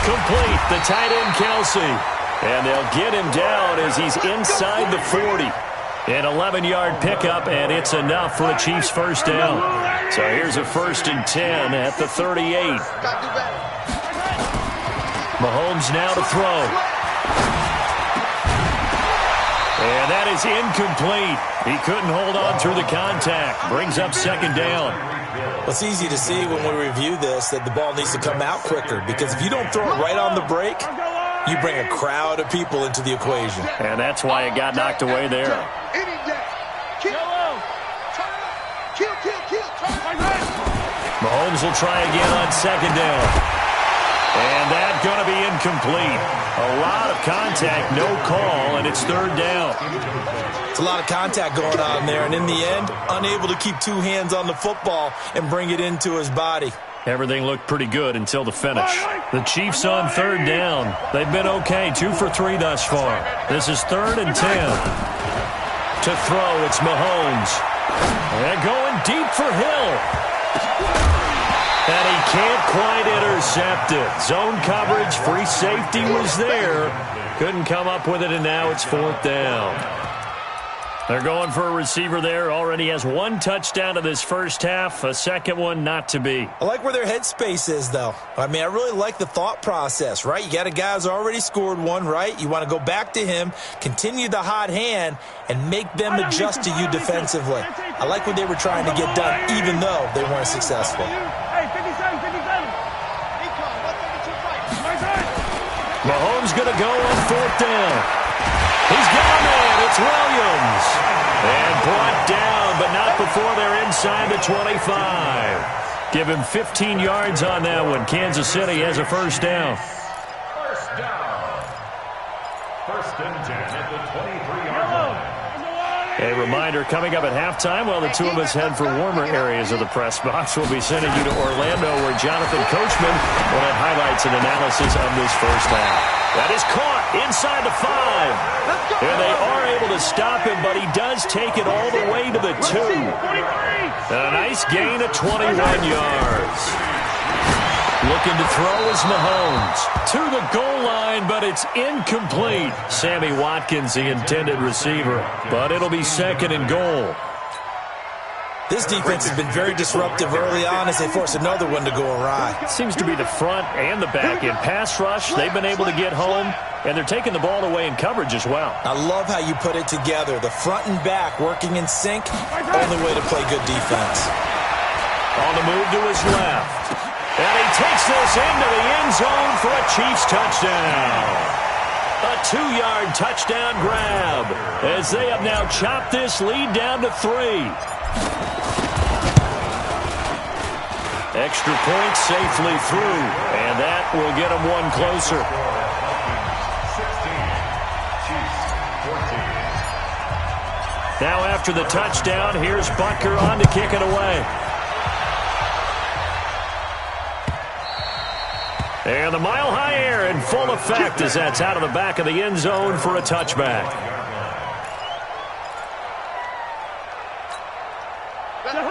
Speaker 1: Complete, the tight end Kelsey. And they'll get him down as he's inside the 40. An 11-yard pickup, and it's enough for a Chiefs first down. So here's a 1st and 10 at the 38. Mahomes now to throw. And that is incomplete. He couldn't hold on through the contact. Brings up 2nd down.
Speaker 3: Well, it's easy to see when we review this that the ball needs to come out quicker because if you don't throw it right on the break, you bring a crowd of people into the equation.
Speaker 1: And that's why it got knocked away there. Mahomes will try again on 2nd down. And that's going to be incomplete. A lot of contact, no call, and it's 3rd down.
Speaker 3: It's a lot of contact going on there, and in the end, unable to keep 2 hands on the football and bring it into his body.
Speaker 1: Everything looked pretty good until the finish. The Chiefs on 3rd down. They've been okay, 2 for 3 thus far. This is 3rd and 10. To throw, it's Mahomes. And going deep for Hill. And he can't quite intercept it. Zone coverage, free safety was there. Couldn't come up with it, and now it's 4th down. They're going for a receiver there. Already has one touchdown in this first half. A second one not to be.
Speaker 3: I like where their headspace is, though. I mean, I really like the thought process, right? You got a guy who's already scored one, right? You want to go back to him, continue the hot hand, and make them adjust to you defensively. I like what they were trying to get done, even though they weren't successful.
Speaker 4: Hey, 57, 57.
Speaker 1: Mahomes going to go on fourth down. He's got a man. It's Williams. And brought down, but not before they're inside the 25. Give him 15 yards on that one. Kansas City has a first down.
Speaker 2: First down. First and 10 at the 23-yard line.
Speaker 1: A reminder, coming up at halftime, while the two of us head for warmer areas of the press box, we'll be sending you to Orlando, where Jonathan Coachman will have highlights and analysis of this first half. That is caught inside the 5. And they are able to stop him, but he does take it all the way to the 2. And a nice gain of 21 yards. Looking to throw is Mahomes. To the goal line, but it's incomplete. Sammy Watkins, the intended receiver. But it'll be second and goal.
Speaker 3: This defense has been very disruptive early on as they force another one to go awry.
Speaker 1: It seems to be the front and the back. In pass rush, they've been able to get home, and they're taking the ball away in coverage as well.
Speaker 3: I love how you put it together. The front and back working in sync, only way to play good defense.
Speaker 1: On the move to his left. And he takes this into the end zone for a Chiefs touchdown. A 2-yard touchdown grab as they have now chopped this lead down to 3. Extra point safely through, and that will get them one closer.
Speaker 2: 16, Chiefs 14.
Speaker 1: Now after the touchdown, here's Butker on to kick it away. And the mile-high air in full effect as that's out of the back of the end zone for a touchback.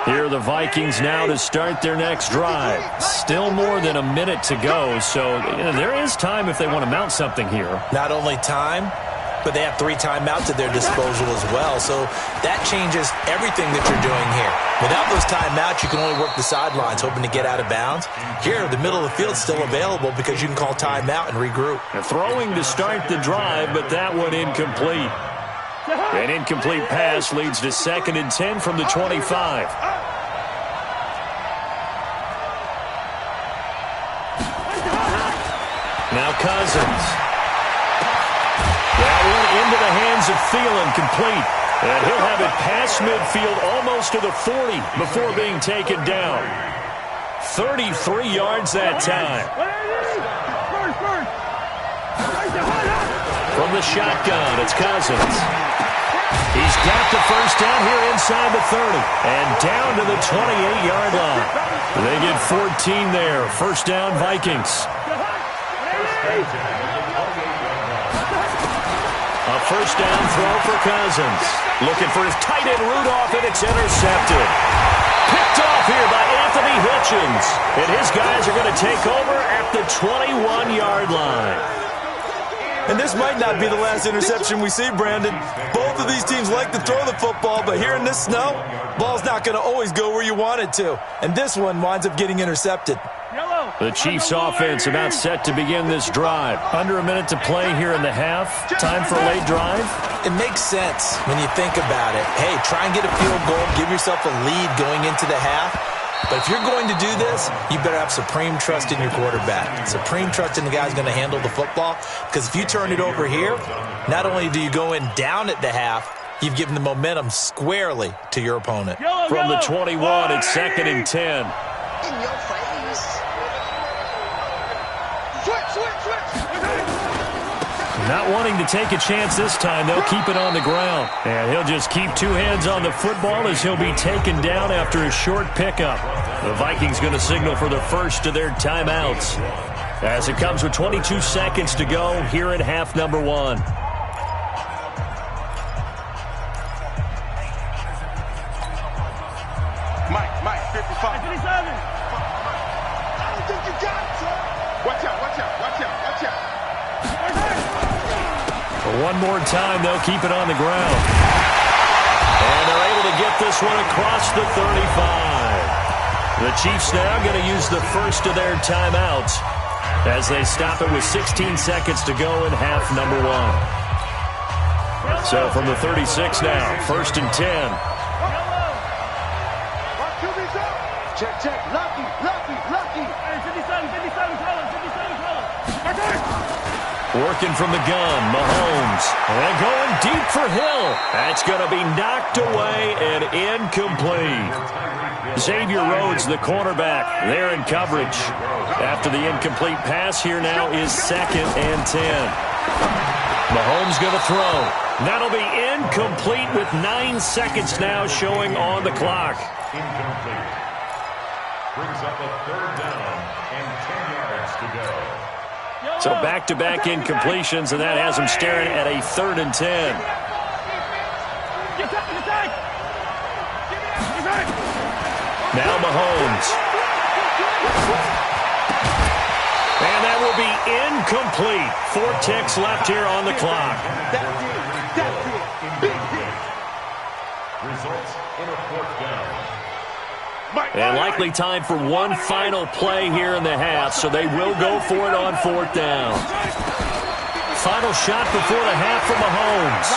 Speaker 1: Here are the Vikings now to start their next drive. Still more than a minute to go, so there is time if they want to mount something here.
Speaker 3: Not only time, but they have 3 timeouts at their disposal as well, so that changes everything that you're doing here. Without those timeouts, you can only work the sidelines, hoping to get out of bounds. Here, the middle of the field is still available because you can call timeout and regroup.
Speaker 1: Throwing to start the drive, but that one incomplete. An incomplete pass leads to second and 10 from the 25. Now Cousins. That one into the hands of Thielen, complete. And he'll have it past midfield almost to the 40 before being taken down. 33 yards that time. From the shotgun, it's Cousins. He's got the first down here inside the 30 and down to the 28-yard line. They get 14 there. First down, Vikings. A first down throw for Cousins. Looking for his tight end Rudolph, and it's intercepted. Picked off here by Anthony Hitchens. And his guys are going to take over at the 21-yard line.
Speaker 3: And this might not be the last interception we see, Brandon. Both of these teams like to throw the football, but here in this snow, ball's not going to always go where you want it to. And this one winds up getting intercepted.
Speaker 1: The Chiefs offense about set to begin this drive. Under a minute to play here in the half. Time for a late drive.
Speaker 3: It makes sense when you think about it. Hey, try and get a field goal, give yourself a lead going into the half. But if you're going to do this, you better have supreme trust in your quarterback. Supreme trust in the guy who's going to handle the football. Because if you turn it over here, not only do you go in down at the half, you've given the momentum squarely to your opponent.
Speaker 1: From the 21, it's second and 10.
Speaker 4: In your face. Switch.
Speaker 1: Not wanting to take a chance this time, they'll keep it on the ground. And he'll just keep 2 hands on the football as he'll be taken down after a short pickup. The Vikings going to signal for the first of their timeouts as it comes with 22 seconds to go here in half number 1.
Speaker 4: Mike, 55. 57. I don't think you got it, sir. Watch out.
Speaker 1: One more time, they'll keep it on the ground. get this one across the 35. The Chiefs now going to use the first of their timeouts as they stop it with 16 seconds to go in half number 1. So from the 36 now, 1st and 10.
Speaker 4: Check, check. Lucky. Hey, 57,
Speaker 1: Working from the gun, Mahomes. And going deep for Hill. That's going to be knocked away and incomplete. Xavier Rhodes, the cornerback, there in coverage. After the incomplete pass, here now is 2nd and 10. Mahomes going to throw. That'll be incomplete with 9 seconds now showing on the clock.
Speaker 2: Incomplete. Brings up a 3rd down and 10 yards to go.
Speaker 1: So back-to-back incompletions, and that has him staring at a 3rd and 10. Now Mahomes. And that will be incomplete. 4 ticks left here on the clock.
Speaker 4: That's it. Big hit.
Speaker 2: Results in a 4th down.
Speaker 1: And likely time for one final play here in the half, so they will go for it on 4th down. Final shot before the half from Mahomes.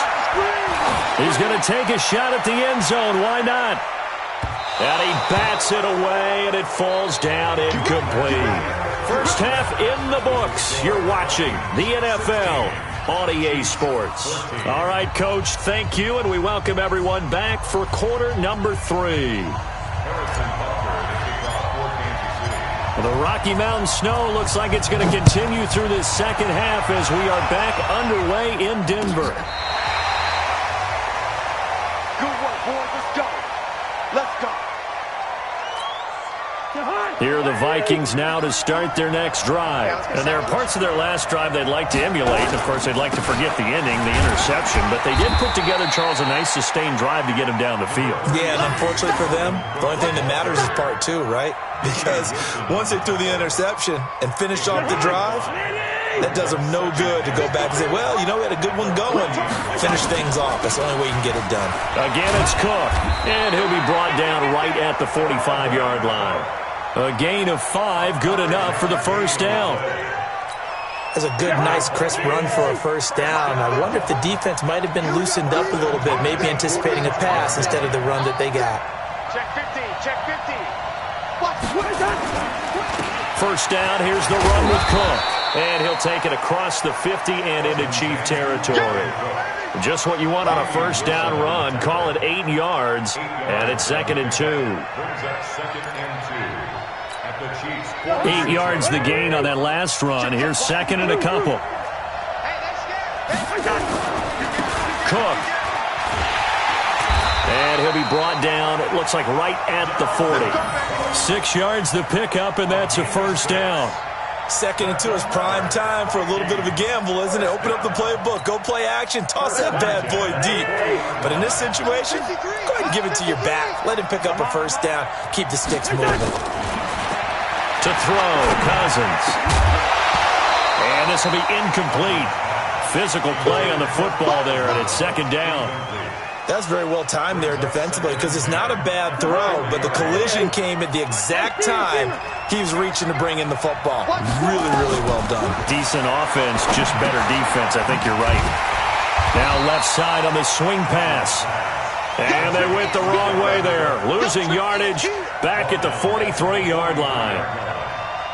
Speaker 1: He's going to take a shot at the end zone. Why not? And he bats it away, and it falls down incomplete. First half in the books. You're watching the NFL on EA Sports. All right, Coach, thank you, and we welcome everyone back for quarter number 3. The Rocky Mountain snow looks like it's going to continue through this second half as we are back underway in Denver.
Speaker 4: Good work, boys. Let's go.
Speaker 1: Here are the Vikings now to start their next drive. And there are parts of their last drive they'd like to emulate. And, of course, they'd like to forget the ending, the interception. But they did put together, Charles, a nice sustained drive to get him down the field.
Speaker 3: Yeah, and unfortunately for them, the only thing that matters is part 2, right? Because once they threw the interception and finished off the drive, that does them no good to go back and say, well, you know, we had a good one going. Finish things off. That's the only way you can get it done.
Speaker 1: Again, it's Cook. And he'll be brought down right at the 45-yard line. A gain of 5, good enough for the first down.
Speaker 3: That's a good, nice, crisp run for a first down. I wonder if the defense might have been loosened up a little bit, maybe anticipating a pass instead of the run that they got.
Speaker 4: Check 15. What is that?
Speaker 1: First down, here's the run with Cook. And he'll take it across the 50 and into Chief territory. Just what you want on a first down run. Call it 8 yards, and it's 2nd and 2.
Speaker 2: Brings up 2nd and 2. At the Chiefs'
Speaker 1: 8 yards the gain on that last run. Here's 2nd and a couple. Cook. And he'll be brought down, it looks like right at the 40. 6 yards the pickup, and that's a first down.
Speaker 3: 2nd and 2 is prime time for a little bit of a gamble, isn't it? Open up the playbook, go play action, toss that bad boy deep. But in this situation, go ahead and give it to your back. Let him pick up a first down. Keep the sticks moving.
Speaker 1: To throw, Cousins. And this will be incomplete. Physical play on the football there, and it's 2nd down.
Speaker 3: That's very well timed there defensively because it's not a bad throw, but the collision came at the exact time he was reaching to bring in the football. Really, really well done.
Speaker 1: Decent offense, just better defense. I think you're right. Now left side on the swing pass. And they went the wrong way there. Losing yardage back at the 43-yard line.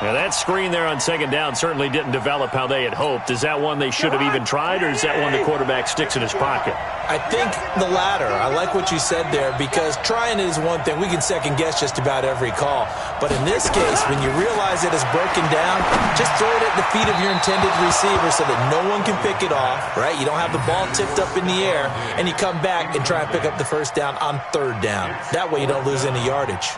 Speaker 1: Now, that screen there on 2nd down certainly didn't develop how they had hoped. Is that one they should have even tried, or is that one the quarterback sticks in his pocket?
Speaker 3: I think the latter. I like what you said there because trying it is one thing. We can second-guess just about every call. But in this case, when you realize it is broken down, just throw it at the feet of your intended receiver so that no one can pick it off, right? You don't have the ball tipped up in the air, and you come back and try and pick up the first down on 3rd down. That way you don't lose any yardage.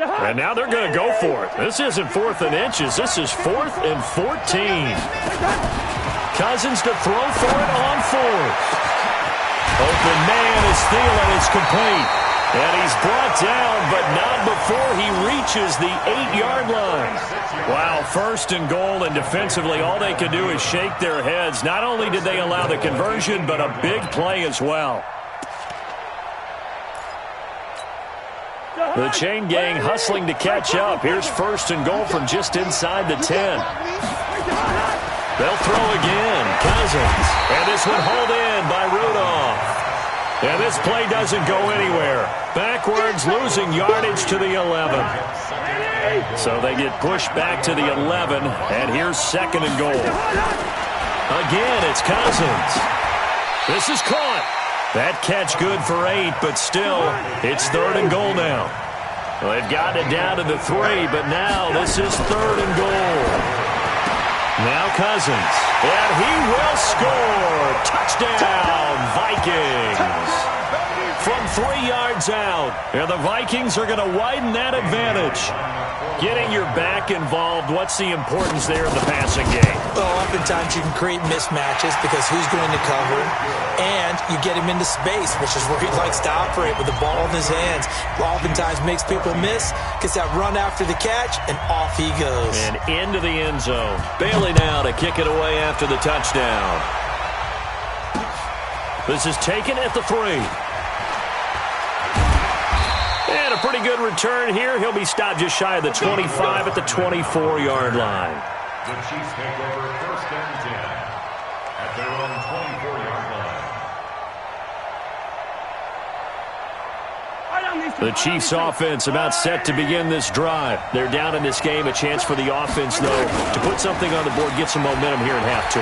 Speaker 1: And now they're going to go for it. This isn't 4th and inches. This is 4th and 14. Cousins to throw for it on 4th. Open man is Thielen. It's complete. And he's brought down, but not before he reaches the 8-yard line. Wow, first and goal, and defensively all they could do is shake their heads. Not only did they allow the conversion, but a big play as well. The chain gang hustling to catch up. Here's first and goal from just inside the 10. They'll throw again. Cousins. And this one hauled in by Rudolph. And this play doesn't go anywhere. Backwards, losing yardage to the 11. So they get pushed back to the 11, and here's second and goal. Again, it's Cousins. This is caught. That catch good for 8, but still, it's third and goal now. Well, they've gotten it down to the 3, but now this is third and goal. Now Cousins, and he will score. Touchdown, Vikings. From 3 yards out, and the Vikings are going to widen that advantage. Getting your back involved, what's the importance there in the passing game?
Speaker 3: Well, oftentimes you can create mismatches because who's going to cover, and you get him into space, which is where he likes to operate with the ball in his hands. Oftentimes makes people miss, gets that run after the catch, and off he goes.
Speaker 1: And into the end zone. Bailey now to kick it away after the touchdown. This is taken at the 3. And a pretty good return here. He'll be stopped just shy of the 25 at the 24-yard line.
Speaker 2: The Chiefs take over first and 10 at their own 24-yard line.
Speaker 1: The Chiefs offense about set to begin this drive. They're down in this game. A chance for the offense, though, to put something on the board, get some momentum here in half 2.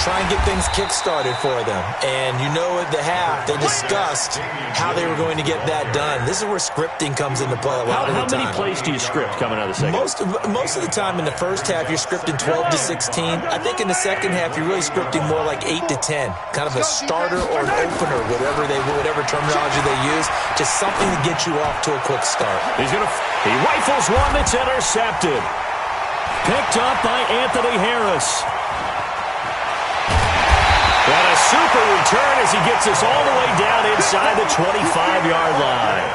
Speaker 3: Try and get things kick-started for them. And you know at the half, they discussed how they were going to get that done. This is where scripting comes into play a lot of the time.
Speaker 1: How many plays do you script coming out of the second?
Speaker 3: Most of the time in the first half, you're scripting 12 to 16. I think in the second half, you're really scripting more like 8 to 10. Kind of a starter or an opener, whatever terminology they use. Just something to get you off to a quick start.
Speaker 1: He rifles one that's intercepted. Picked up by Anthony Harris. And a super return as he gets us all the way down inside the 25-yard line.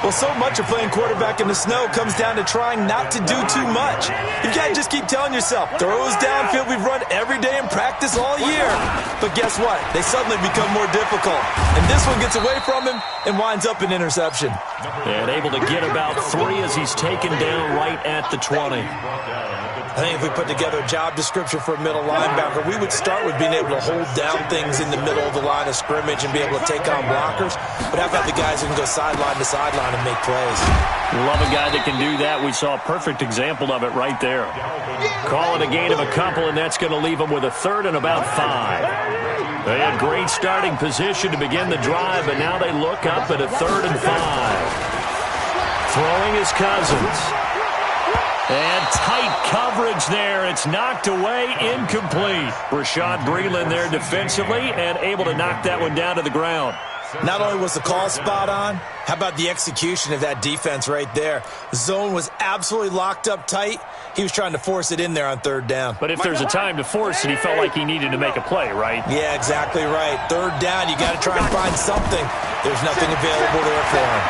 Speaker 3: Well, so much of playing quarterback in the snow comes down to trying not to do too much. You can't just keep telling yourself, throws downfield we've run every day in practice all year. But guess what? They suddenly become more difficult. And this one gets away from him and winds up an interception.
Speaker 1: And able to get about 3 as he's taken down right at the 20.
Speaker 3: I think if we put together a job description for a middle linebacker, we would start with being able to hold down things in the middle of the line of scrimmage and be able to take on blockers. But how about the guys who can go sideline to sideline and make plays?
Speaker 1: Love a guy that can do that. We saw a perfect example of it right there. Call it a gain of a couple, and that's going to leave them with a third and about 5. They had great starting position to begin the drive, but now they look up at a third and 5. Throwing is Cousins. And tight coverage there. It's knocked away, incomplete. Rashad Breeland there defensively and able to knock that one down to the ground.
Speaker 3: Not only was the call spot on, how about the execution of that defense right there? Zone was absolutely locked up tight. He was trying to force it in there on third down.
Speaker 1: But if there's a time to force it, he felt like he needed to make a play, right?
Speaker 3: Yeah, exactly right. Third down, you got to try and find something. There's nothing available there for him.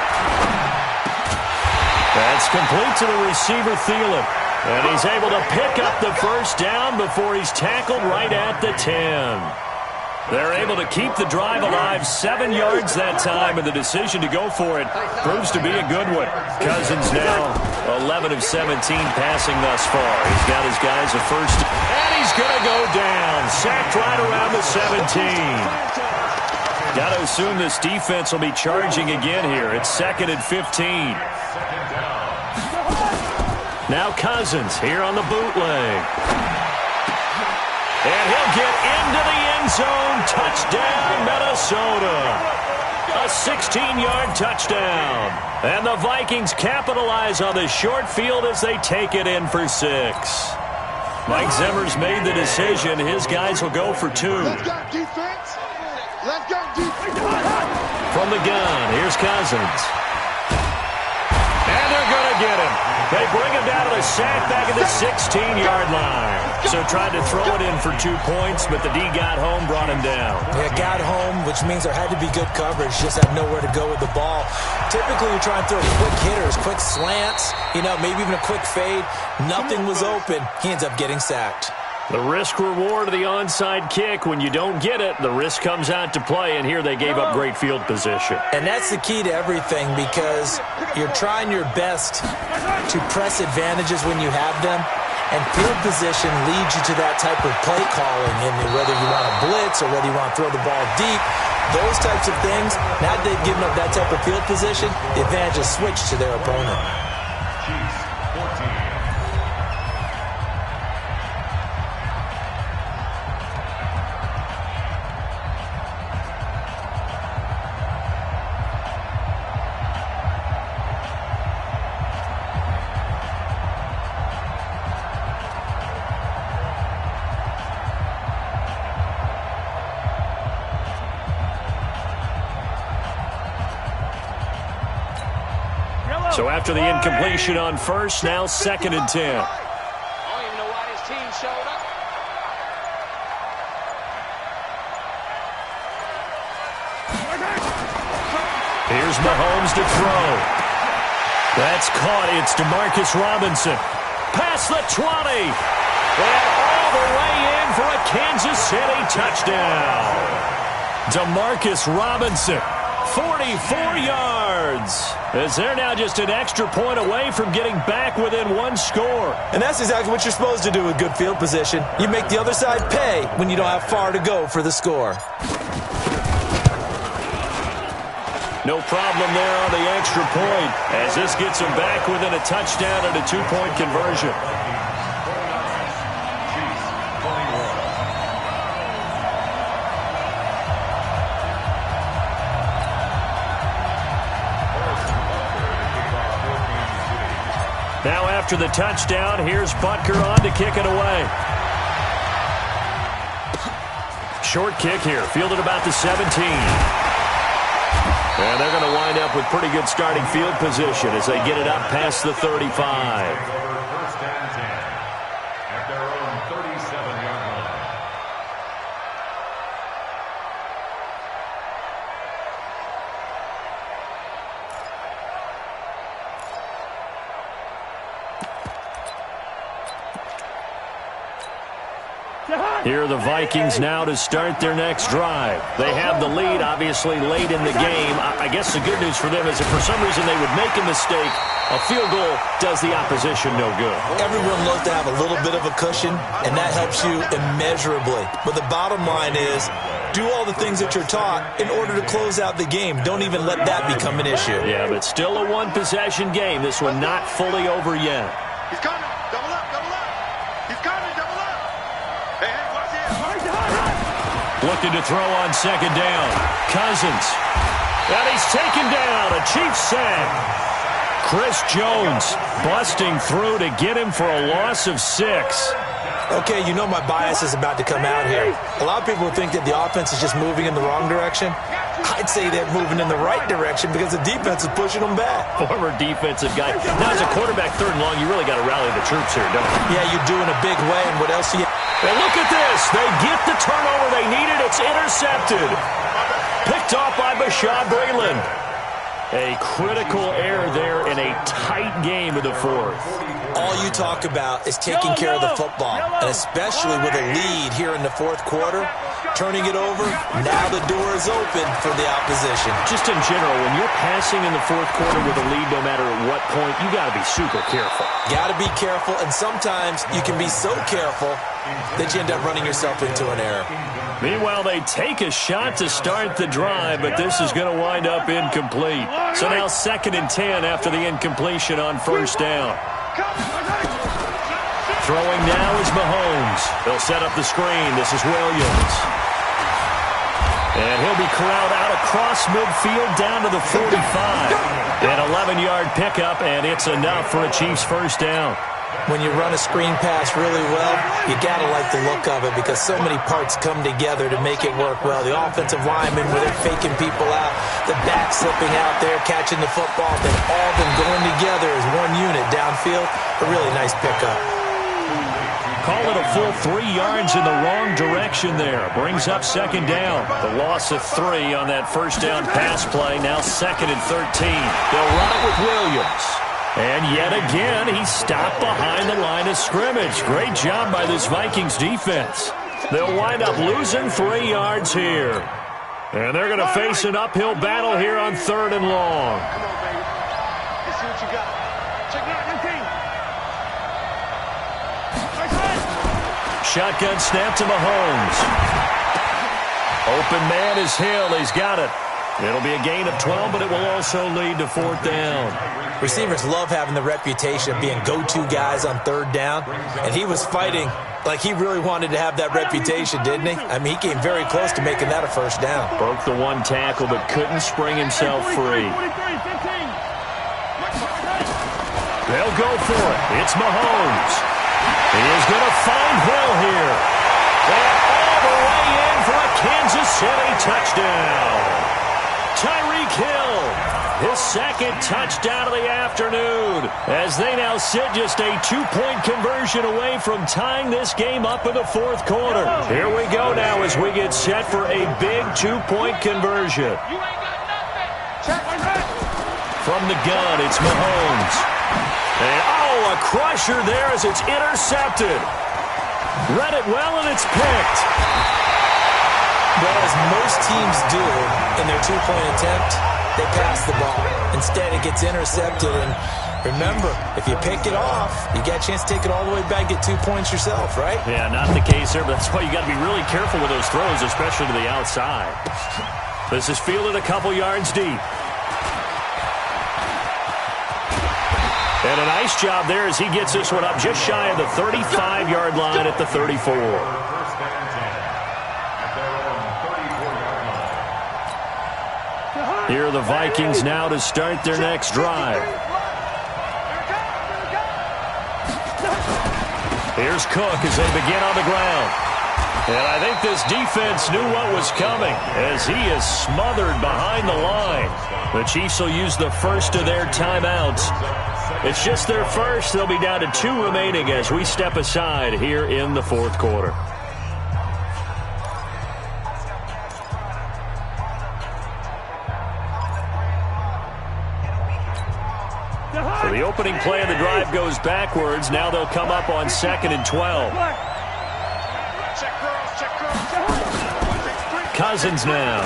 Speaker 1: That's complete to the receiver, Thielen. And he's able to pick up the first down before he's tackled right at the 10. They're able to keep the drive alive, 7 yards that time, and the decision to go for it proves to be a good one. Cousins now 11 of 17 passing thus far. He's got his guys a first, and he's going to go down. Sacked right around the 17. Got to assume this defense will be charging again here. It's 2nd and 15. Now Cousins here on the bootleg. And he'll get into the end zone. Touchdown, Minnesota. A 16-yard touchdown. And the Vikings capitalize on the short field as they take it in for 6. Mike Zimmer's made the decision. His guys will go for 2.
Speaker 7: Let's go, defense. Let's go, defense.
Speaker 1: From the gun, here's Cousins. And they're going to get him. They bring him down to the sack back at the 16-yard line. So tried to throw it in for 2 points, but the D got home, brought him down.
Speaker 3: Yeah, got home, which means there had to be good coverage. Just had nowhere to go with the ball. Typically, you try and throw quick hitters, quick slants, maybe even a quick fade. Nothing was open. He ends up getting sacked.
Speaker 1: The risk-reward of the onside kick, when you don't get it, the risk comes out to play, and here they gave up great field position.
Speaker 3: And that's the key to everything, because you're trying your best to press advantages when you have them, and field position leads you to that type of play calling, and whether you want to blitz or whether you want to throw the ball deep, those types of things, now that they've given up that type of field position, the advantage is switched to their opponent.
Speaker 1: So after the incompletion on first, now 2nd and 10.
Speaker 4: I don't even know why this team showed up.
Speaker 1: Here's Mahomes to throw. That's caught. It's DeMarcus Robinson. Past the 20. And all the way in for a Kansas City touchdown. DeMarcus Robinson, 44 yards. As they're now just an extra point away from getting back within 1 score.
Speaker 3: And that's exactly what you're supposed to do with good field position. You make the other side pay when you don't have far to go for the score.
Speaker 1: No problem there on the extra point, as this gets them back within a touchdown and a 2-point conversion. Now after the touchdown, here's Butker on to kick it away. Short kick here, fielded about the 17. And they're going to wind up with pretty good starting field position as they get it up past the 35.
Speaker 2: First and 10 at their own 37-yard line.
Speaker 1: Here are the Vikings now to start their next drive. They have the lead, obviously, late in the game. I guess the good news for them is if for some reason they would make a mistake, a field goal does the opposition no good.
Speaker 3: Everyone loves to have a little bit of a cushion, and that helps you immeasurably. But the bottom line is, do all the things that you're taught in order to close out the game. Don't even let that become an issue.
Speaker 1: Yeah, but still a one-possession game. This one not fully over yet.
Speaker 7: He's coming. Double up, double up. He's coming, double up. Hey, watch it.
Speaker 1: Looking to throw on 2nd down. Cousins. And he's taken down. A Chiefs sack. Chris Jones busting through to get him for a loss of 6.
Speaker 3: Okay, you know my bias is about to come out here. A lot of people think that the offense is just moving in the wrong direction. I'd say they're moving in the right direction because the defense is pushing them back.
Speaker 1: Former defensive guy. Now, as a quarterback, 3rd and long, you really got to rally the troops here, don't you?
Speaker 3: Yeah, you're doing a big way, and what else do you...
Speaker 1: And look at this. They get the turnover they needed. It's intercepted. Picked off by Bashaud Breeland. A critical error there in a tight game of the 4th.
Speaker 3: All you talk about is taking care of the football, and especially with a lead here in the 4th quarter, turning it over, now the door is open for the opposition.
Speaker 1: Just in general, when you're passing in the 4th quarter with a lead, no matter at what point, you got to be super careful.
Speaker 3: Got to be careful, and sometimes you can be so careful that you end up running yourself into an error.
Speaker 1: Meanwhile, they take a shot to start the drive, but this is going to wind up incomplete. So now 2nd and 10 after the incompletion on 1st down. Throwing now is Mahomes. They'll set up the screen. This is Williams. And he'll be corralled out across midfield down to the 45. An 11-yard pickup, and it's enough for a Chiefs 1st down.
Speaker 3: When you run a screen pass really well, you got to like the look of it because so many parts come together to make it work well. The offensive linemen, where they're faking people out, the back slipping out there, catching the football, then all of them going together as one unit downfield. A really nice pickup.
Speaker 1: Call it a full 3 yards in the wrong direction there. Brings up second down. The loss of 3 on that first down pass play. Now 2nd and 13. They'll run it with Williams. And yet again, he's stopped behind the line of scrimmage. Great job by this Vikings defense. They'll wind up losing 3 yards here. And they're going to face an uphill battle here on 3rd and long.
Speaker 7: Come on, baby. Let's see what you got. Check it out, your team.
Speaker 1: Shotgun snap to Mahomes. Open man is Hill. He's got it. It'll be a gain of 12, but it will also lead to 4th down.
Speaker 3: Receivers love having the reputation of being go-to guys on 3rd down, and he was fighting like he really wanted to have that reputation, didn't he? I mean, he came very close to making that a 1st down.
Speaker 1: Broke the 1 tackle, but couldn't spring himself free. They'll go for it. It's Mahomes. He is going to find Hill here. And all the way in for a Kansas City touchdown. Tyreek Hill, his 2nd touchdown of the afternoon, as they now sit just a 2-point conversion away from tying this game up in the 4th quarter. Here we go now as we get set for a big 2-point conversion. From the gun, it's Mahomes. And, a crusher there as it's intercepted. Read it well, and it's picked.
Speaker 3: Well, as most teams do in their 2-point attempt, they pass the ball. Instead, it gets intercepted. And remember, if you pick it off, you get a chance to take it all the way back, get 2 points yourself, right?
Speaker 1: Yeah, not the case there, but that's why you got to be really careful with those throws, especially to the outside. This is fielded a couple yards deep. And a nice job there as he gets this one up just shy of the 35-yard line at the 34. Here are the Vikings now to start their next drive. Here's Cook as they begin on the ground. And I think this defense knew what was coming as he is smothered behind the line. The Chiefs will use the first of their timeouts. It's just their first. They'll be down to 2 remaining as we step aside here in the 4th quarter. So the opening play of the drive goes backwards. Now they'll come up on 2nd and 12. Cousins now.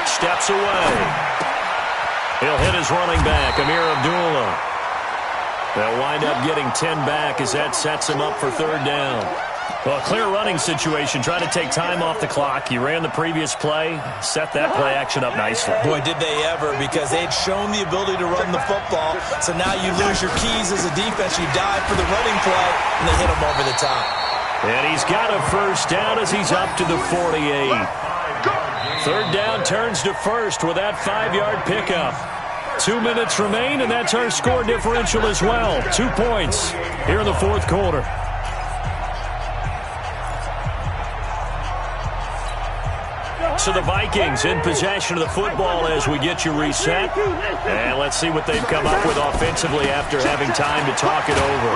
Speaker 1: Steps away. He'll hit his running back, Amir Abdullah. They'll wind up getting 10 back as that sets him up for 3rd down. Well, a clear running situation, trying to take time off the clock. He ran the previous play, set that play action up nicely.
Speaker 3: Boy, did they ever, because they'd shown the ability to run the football. So now you lose your keys as a defense. You dive for the running play, and they hit him over the top.
Speaker 1: And he's got a 1st down as he's up to the 48. 3rd down turns to 1st with that 5-yard pickup. 2 minutes remain, and that's our score differential as well. 2 points here in the 4th quarter. So the Vikings in possession of the football as we get you reset. And let's see what they've come up with offensively after having time to talk it over.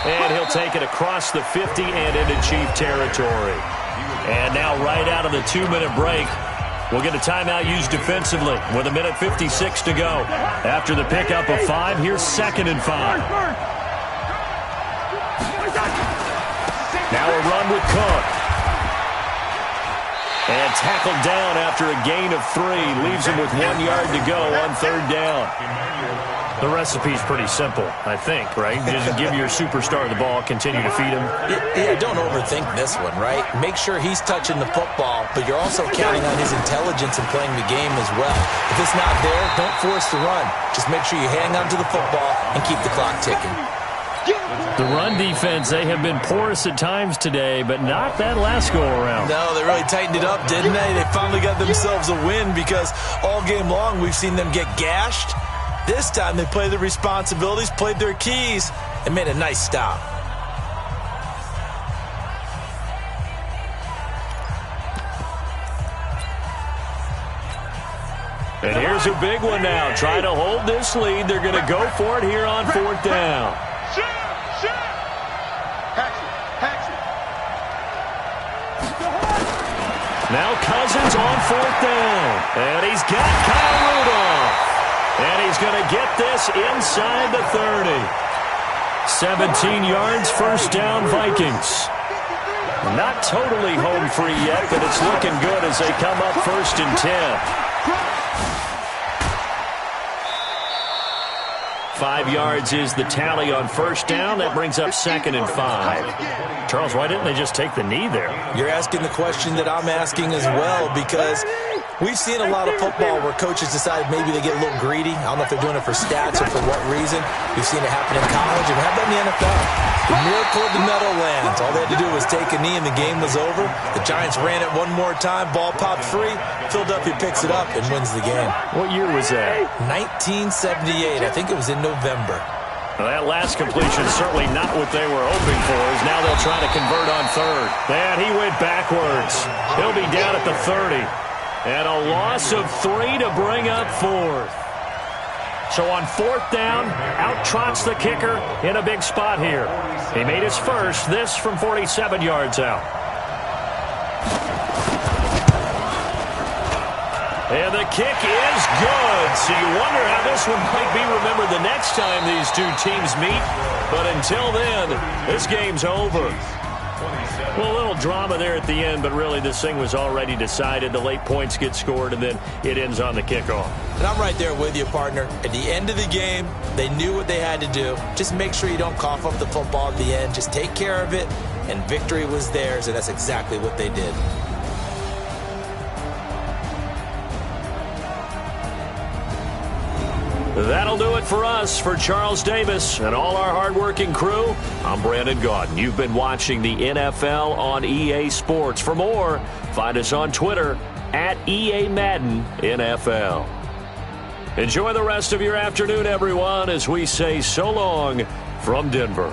Speaker 1: And he'll take it across the 50 and into Chief territory. And now right out of the 2-minute break, we'll get a timeout used defensively with 1:56 to go. After the pickup of 5, here's 2nd and 5. Now a run with Cook. And tackled down after a gain of 3. Leaves him with 1 yard to go on 3rd down. The recipe's pretty simple, I think, right? Just give your superstar the ball, continue to feed him.
Speaker 3: Yeah, don't overthink this one, right? Make sure he's touching the football, but you're also counting on his intelligence in playing the game as well. If it's not there, don't force the run. Just make sure you hang on to the football and keep the clock ticking.
Speaker 1: The run defense, they have been porous at times today, but not that last go-around.
Speaker 3: No, they really tightened it up, didn't they? They finally got themselves a win because all game long we've seen them get gashed. This time they played their responsibilities, played their keys, and made a nice stop.
Speaker 1: And here's a big one now. Trying to hold this lead. They're going to go for it here on fourth down. Now Cousins on fourth down. And he's got Kyle Rudolph. And he's going to get this inside the 30. 17 yards, first down, Vikings. Not totally home free yet, but it's looking good as they come up first and 10. 5 yards is the tally on first down. That brings up second and 5. Charles, why didn't they just take the knee there?
Speaker 3: You're asking the question that I'm asking as well, because we've seen a lot of football where coaches decide maybe they get a little greedy. I don't know if they're doing it for stats or for what reason. We've seen it happen in college, and how about in the NFL? The miracle of the Meadowlands. All they had to do was take a knee, and the game was over. The Giants ran it one more time. Ball popped free. Philadelphia picks it up and wins the game.
Speaker 1: What year was that?
Speaker 3: 1978. I think it was in November.
Speaker 1: Well, that last completion certainly not what they were hoping for, as now they'll try to convert on third. And he went backwards. He'll be down at the 30. And a loss of 3 to bring up fourth. So on fourth down, out trots the kicker in a big spot here. He made his first, this from 47 yards out. And the kick is good. So you wonder how this one might be remembered the next time these two teams meet. But until then, this game's over. Well, a little drama there at the end, but really this thing was already decided. The late points get scored, and then it ends on the kickoff.
Speaker 3: And I'm right there with you, partner. At the end of the game, they knew what they had to do. Just make sure you don't cough up the football at the end. Just take care of it, and victory was theirs, and that's exactly what they did.
Speaker 1: That'll do it for us. For Charles Davis and all our hardworking crew, I'm Brandon Gaudin. You've been watching the NFL on EA Sports. For more, find us on Twitter at EA Madden NFL. Enjoy the rest of your afternoon, everyone, as we say so long from Denver.